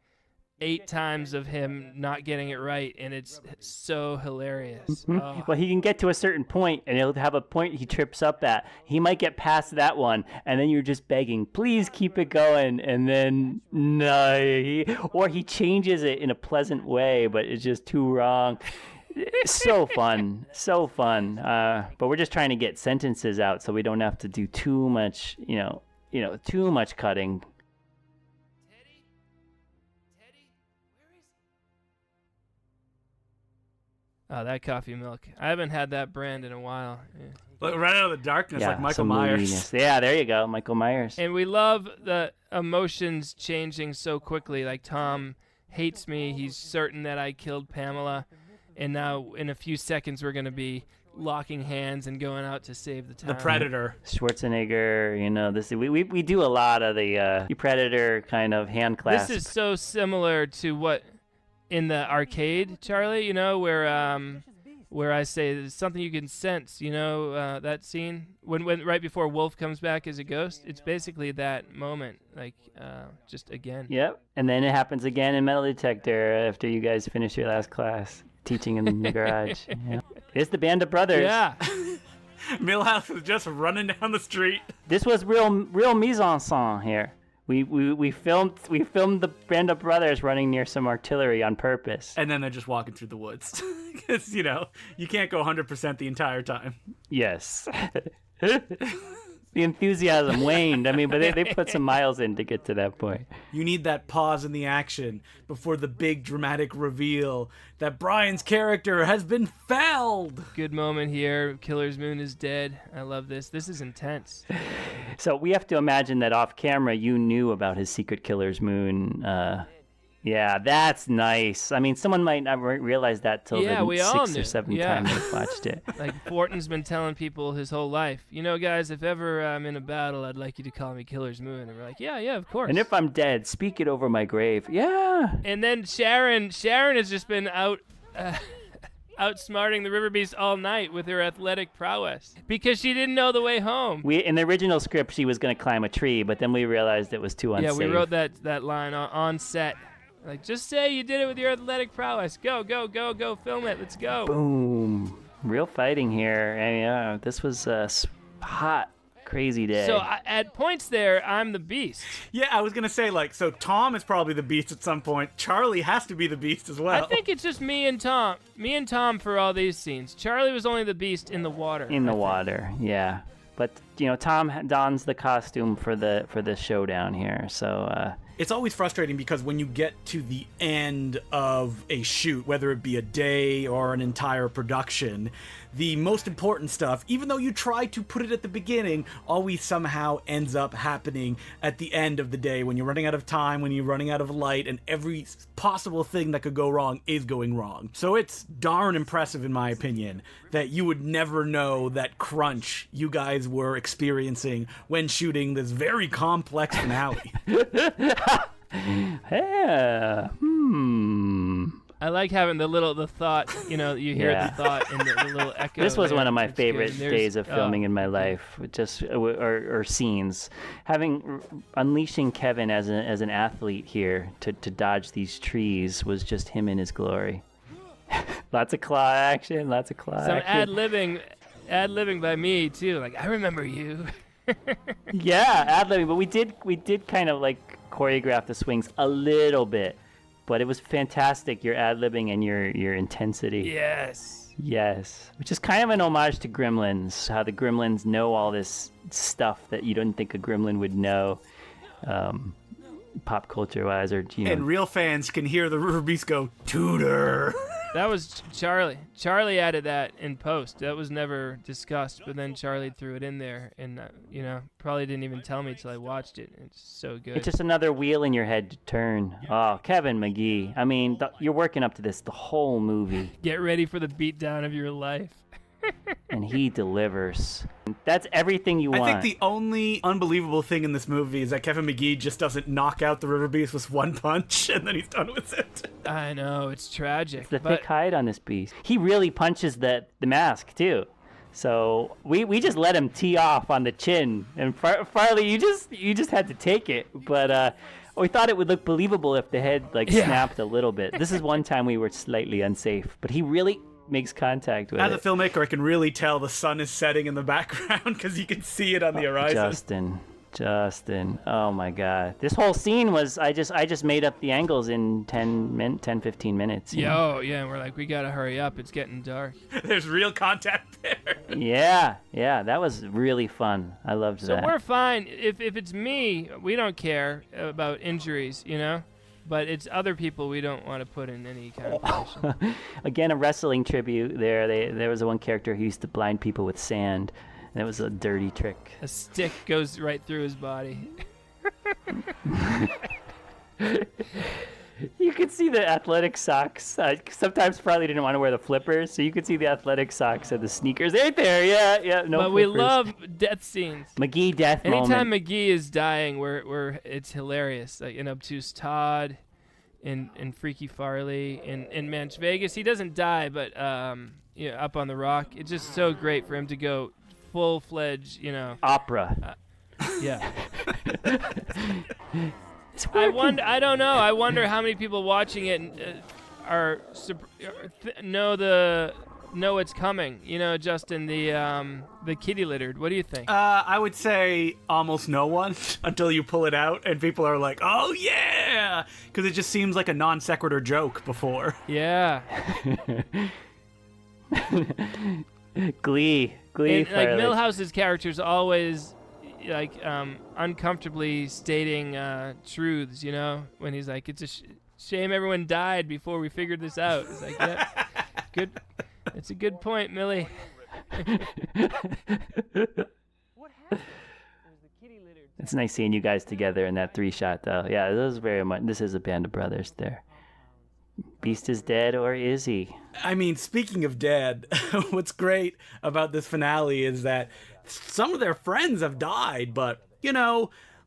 8 times of him not getting it right, and it's so hilarious. Oh. Well, he can get to a certain point, and he'll have a point he trips up at. He might get past that one, and then you're just begging, please keep it going, and then no, or he changes it in a pleasant way, but it's just too wrong. So fun. But we're just trying to get sentences out so we don't have to do too much, too much cutting. Oh, that coffee milk. I haven't had that brand in a while. Yeah. Look, right out of the darkness, like Michael Myers. Moodiness. Yeah, there you go, Michael Myers. And we love the emotions changing so quickly. Like Tom hates me. He's certain that I killed Pamela. And now in a few seconds we're going to be locking hands and going out to save the town. The Predator. Schwarzenegger, this we do a lot of the Predator kind of hand clasp. This is so similar to what in the arcade, Charlie, where I say there's something you can sense, that scene when right before Wolf comes back as a ghost. It's basically that moment, like just again. Yep, and then it happens again in Metal Detector after you guys finish your last class teaching in the garage. Yeah. It's the Band of Brothers. Yeah. Milhouse is just running down the street. This was real mise en scène here. We filmed the Band of Brothers running near some artillery on purpose. And then they're just walking through the woods. Because, you can't go 100% the entire time. Yes. The enthusiasm waned. I mean, but they put some miles in to get to that point. You need that pause in the action before the big dramatic reveal that Brian's character has been felled. Good moment here. Killer's Moon is dead. I love this. This is intense. So we have to imagine that off camera you knew about his secret Killer's Moon. Yeah, that's nice. I mean, someone might not realize that till the 6th or 7th time they've watched it. Like Fortin's been telling people his whole life, guys, if ever I'm in a battle, I'd like you to call me Killer's Moon. And we're like, yeah, of course. And if I'm dead, speak it over my grave. Yeah. And then Sharon has just been outsmarting the Riverbeast all night with her athletic prowess because she didn't know the way home. In the original script, she was going to climb a tree, but then we realized it was too unsafe. Yeah, we wrote that line on set. Like, just say you did it with your athletic prowess. Go, film it. Let's go. Boom. Real fighting here. And, this was a hot, crazy day. So at points there, I'm the Beast. Yeah, I was going to say, so Tom is probably the Beast at some point. Charlie has to be the Beast as well. I think it's just me and Tom. Me and Tom for all these scenes. Charlie was only the Beast in the water. In the water, yeah. But, Tom dons the costume for the showdown here, so... It's always frustrating because when you get to the end of a shoot, whether it be a day or an entire production, the most important stuff, even though you try to put it at the beginning, always somehow ends up happening at the end of the day when you're running out of time, when you're running out of light, and every possible thing that could go wrong is going wrong. So it's darn impressive, in my opinion, that you would never know that crunch you guys were experiencing when shooting this very complex finale. Yeah. I like having the thought, you hear the thought and the little echo. This was there. one of my It's favorite good. days of filming in my life, or scenes. Unleashing Kevin as an athlete here to dodge these trees was just him in his glory. Lots of claw action, Some ad-libbing by me too. Like, I remember you. Yeah, ad-libbing, but we did kind of like choreograph the swings a little bit, but it was fantastic, your ad-libbing and your intensity. Yes, which is kind of an homage to Gremlins, how the Gremlins know all this stuff that you didn't think a Gremlin would know, pop culture wise, or And real fans can hear the Riverbeast go, "Tutor." That was Charlie. Charlie added that in post. That was never discussed, but then Charlie threw it in there, and probably didn't even tell me till I watched it. It's so good. It's just another wheel in your head to turn. Oh, Kevin McGee. I mean, you're working up to this the whole movie. Get ready for the beatdown of your life. And he delivers. That's everything you want. I think the only unbelievable thing in this movie is that Kevin McGee just doesn't knock out the Riverbeast with one punch, and then he's done with it. I know, it's tragic. It's the thick hide on this beast. He really punches the mask, too. So we just let him tee off on the chin. And Farley, you just had to take it. But we thought it would look believable if the head snapped a little bit. This is one time we were slightly unsafe. But he really makes contact with As it. a filmmaker, I can really tell the sun is setting in the background because you can see it on the horizon. Justin, oh my God! This whole scene was I just made up the angles in 10, 15 minutes. Yeah, and we're like, we gotta hurry up. It's getting dark. There's real contact there. Yeah, that was really fun. I loved that. So we're fine. If it's me, we don't care about injuries, But it's other people we don't want to put in any kind of position. Again, a wrestling tribute there. There was one character who used to blind people with sand. And it was a dirty trick. A stick goes right through his body. You could see the athletic socks. Sometimes Farley didn't want to wear the flippers, so you could see the athletic socks and the sneakers. Right there, yeah. No but flippers. we love death scenes. McGee death Anytime moment. McGee is dying, it's hilarious. Like in Obtuse Todd, in Freaky Farley, in Manch Vegas, he doesn't die, but up on the rock, it's just so great for him to go full-fledged, Opera. Yeah. I don't know. I wonder how many people watching it know it's coming. Justin, the kitty littered. What do you think? I would say almost no one until you pull it out and people are like, "Oh yeah," because it just seems like a non sequitur joke before. Yeah. Glee. And, Farley. Milhouse's character's always uncomfortably stating truths, when he's like, it's a shame everyone died before we figured this out. It's like, yeah, good. It's a good point, Millie. It's nice seeing you guys together in that 3-shot, though. Yeah, this is a band of brothers there. Beast is dead, or is he? I mean, speaking of dead, what's great about this finale is that some of their friends have died, but,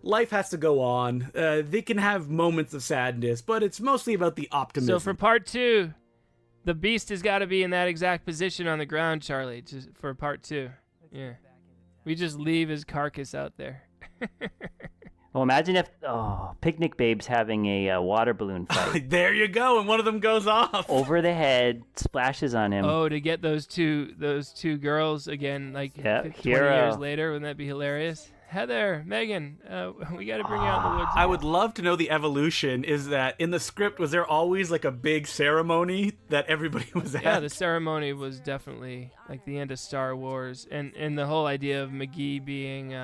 life has to go on. They can have moments of sadness, but it's mostly about the optimism. So for part 2, the Beast has got to be in that exact position on the ground, Charlie, just for part 2. Yeah. We just leave his carcass out there. Well, imagine if Picnic Babe's having a water balloon fight. There you go, and one of them goes off. Over the head, splashes on him. Oh, to get those two girls again, 20 years later, wouldn't that be hilarious? Heather, Megan, we got to bring you out in the woods. I would love to know the evolution. Is that in the script, was there always like a big ceremony that everybody was at? Yeah, the ceremony was definitely like the end of Star Wars, and the whole idea of McGee being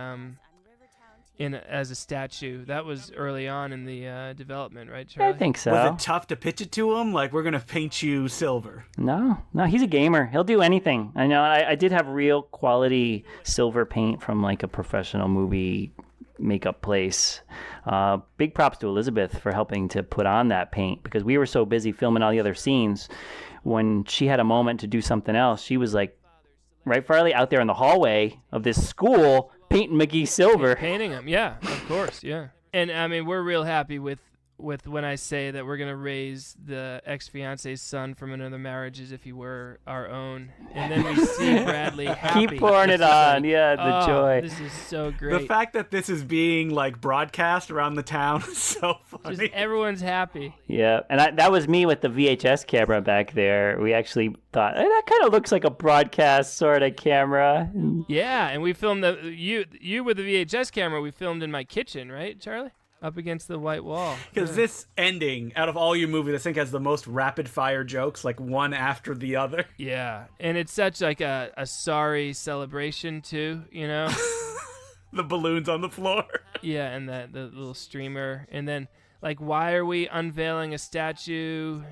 as a statue, that was early on in the development, right, Charlie? I think so. Was it tough to pitch it to him? Like, we're going to paint you silver. No, he's a gamer. He'll do anything. I know. I did have real quality silver paint from like a professional movie makeup place. Big props to Elizabeth for helping to put on that paint, because we were so busy filming all the other scenes. When she had a moment to do something else, she was like, right, Farley, out there in the hallway of this school, painting McGee silver. Painting him, yeah, of course, yeah. And I mean, we're real happy with when I say that we're gonna raise the ex-fiance's son from another marriage as if he were our own, and then we see Bradley happy. Keep pouring it on, the joy. This is so great. The fact that this is being like broadcast around the town is so funny. Just everyone's happy. Yeah, and that was me with the VHS camera back there. We actually thought, that kind of looks like a broadcast sort of camera. Yeah, and we filmed you with the VHS camera. We filmed in my kitchen, right, Charlie? Up against the white wall. Because this ending, out of all your movies, I think has the most rapid fire jokes, like one after the other. Yeah, and it's such like a sorry celebration too, The balloons on the floor. Yeah, and the little streamer, and then like, why are we unveiling a statue?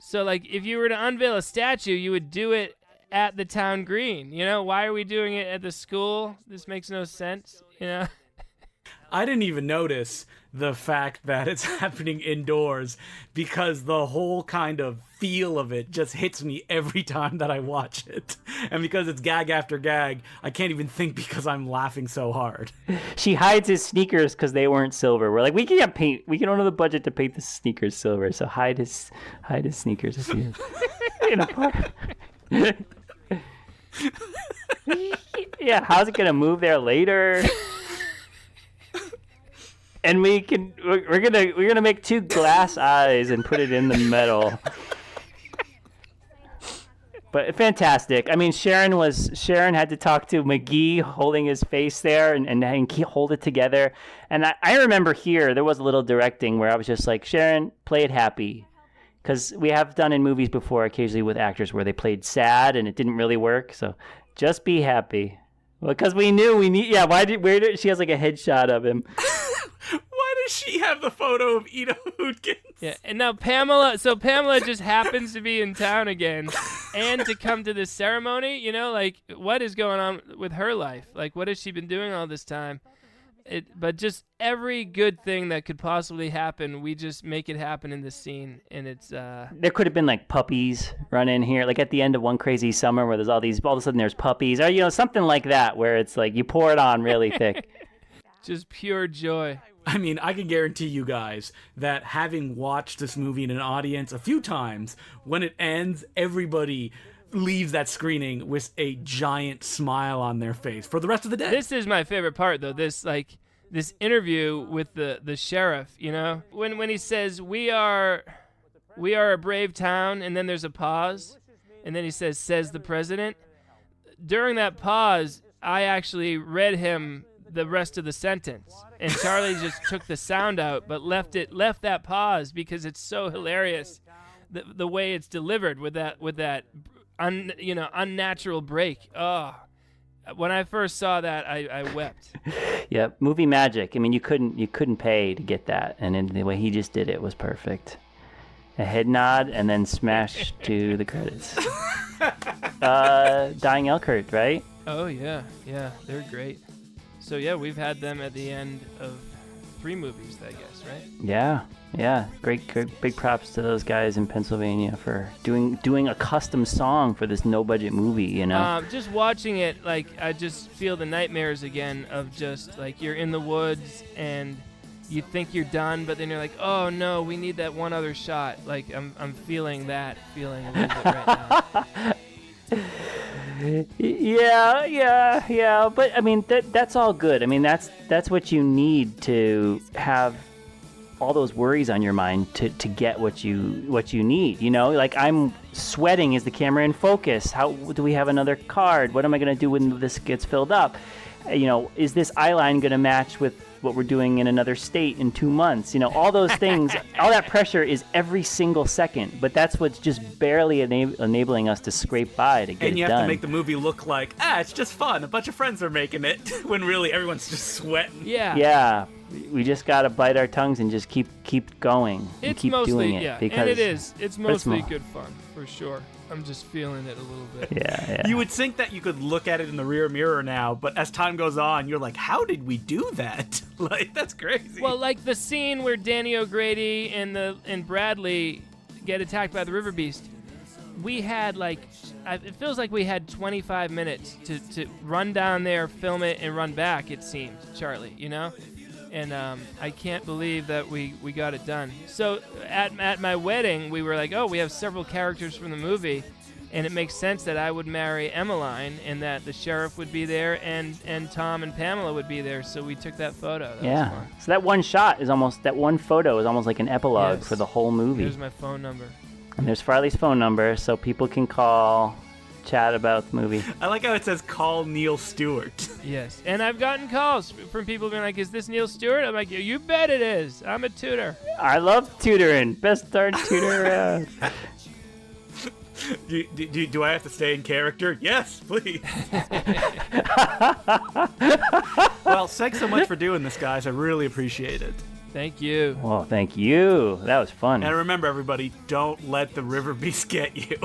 So like, if you were to unveil a statue, you would do it at the town green. Why are we doing it at the school? This makes no sense. I didn't even notice the fact that it's happening indoors because the whole kind of feel of it just hits me every time that I watch it. And because it's gag after gag, I can't even think because I'm laughing so hard. She hides his sneakers because they weren't silver. We're like, we can't paint. We don't have the budget to paint the sneakers silver, so hide his sneakers if he in a park. Yeah, how's it gonna move there later? And we're gonna make 2 glass eyes and put it in the metal. But fantastic. I mean, Sharon had to talk to McGee holding his face there and hold it together. And I remember here there was a little directing where I was just like, Sharon, play it happy. Because we have done in movies before occasionally with actors where they played sad and it didn't really work. So just be happy. Well, because we knew where did she has like a headshot of him. Why does she have the photo of Ida Hootkins? Yeah, and now Pamela just happens to be in town again and to come to this ceremony, you know, like what is going on with her life? Like what has she been doing all this time? But just every good thing that could possibly happen, we just make it happen in this scene, and it's There could have been like puppies run in here, like at the end of One Crazy Summer, where there's all of a sudden there's puppies, or something like that, where it's like you pour it on really thick. just pure joy. I mean, I can guarantee you guys that having watched this movie in an audience a few times, when it ends, everybody leaves that screening with a giant smile on their face for the rest of the day. This is my favorite part, though. This interview with the sheriff, you know, when he says we are a brave town, and then there's a pause, and then he says the president. During that pause, I actually read him the rest of the sentence, and Charlie just took the sound out, but left that pause because it's so hilarious, the way it's delivered with that unnatural break. Oh, when I first saw that, I wept. Yeah, movie magic. I mean, you couldn't pay to get that, and the way he just did it was perfect. A head nod and then smash to the credits. Dying Elkhart, right? Oh yeah, they're great. So yeah, we've had them at the end of 3 movies, I guess, right? Yeah. Great big props to those guys in Pennsylvania for doing a custom song for this no-budget movie, you know? Just watching it, like, I just feel the nightmares again of just, like, you're in the woods and you think you're done, but then you're like, oh no, we need that one other shot. Like, I'm feeling that feeling a little bit right now. Yeah. But I mean, that's all good. I mean, that's what you need to have all those worries on your mind to get what you need. You know, like I'm sweating. Is the camera in focus? How do we have another card? What am I going to do when this gets filled up? You know, is this eye line going to match with what we're doing in another state in 2 months? You know, all those things, all that pressure is every single second, but that's what's just barely enabling us to scrape by to get it done. And you have to make the movie look like, it's just fun. A bunch of friends are making it, when really everyone's just sweating. Yeah. We just got to bite our tongues and just keep going. It's keep mostly, doing it. yeah, because and it is. It's mostly good fun, for sure. I'm just feeling it a little bit. Yeah. You would think that you could look at it in the rear mirror now, but as time goes on, you're like, how did we do that? Like, that's crazy. Well, like the scene where Danny O'Grady and Bradley get attacked by the Riverbeast, we had it feels like we had 25 minutes to run down there, film it, and run back, it seemed, Charlie, you know? And I can't believe that we got it done. So at my wedding, we were like, oh, we have several characters from the movie, and it makes sense that I would marry Emmeline and that the sheriff would be there and Tom and Pamela would be there. So we took that photo. That was fun. So that one photo is almost like an epilogue for the whole movie. Here's my phone number. And there's Farley's phone number, so people can chat about the movie. I like how it says call Neil Stewart. Yes, and I've gotten calls from people being like, is this Neil Stewart? I'm like, you bet it is. I'm a tutor. I love tutoring. Best darn tutor around. Do I have to stay in character? Yes, please. Well, thanks so much for doing this, guys. I really appreciate it. Thank you. Well, thank you. That was fun. And remember, everybody, don't let the Riverbeast get you.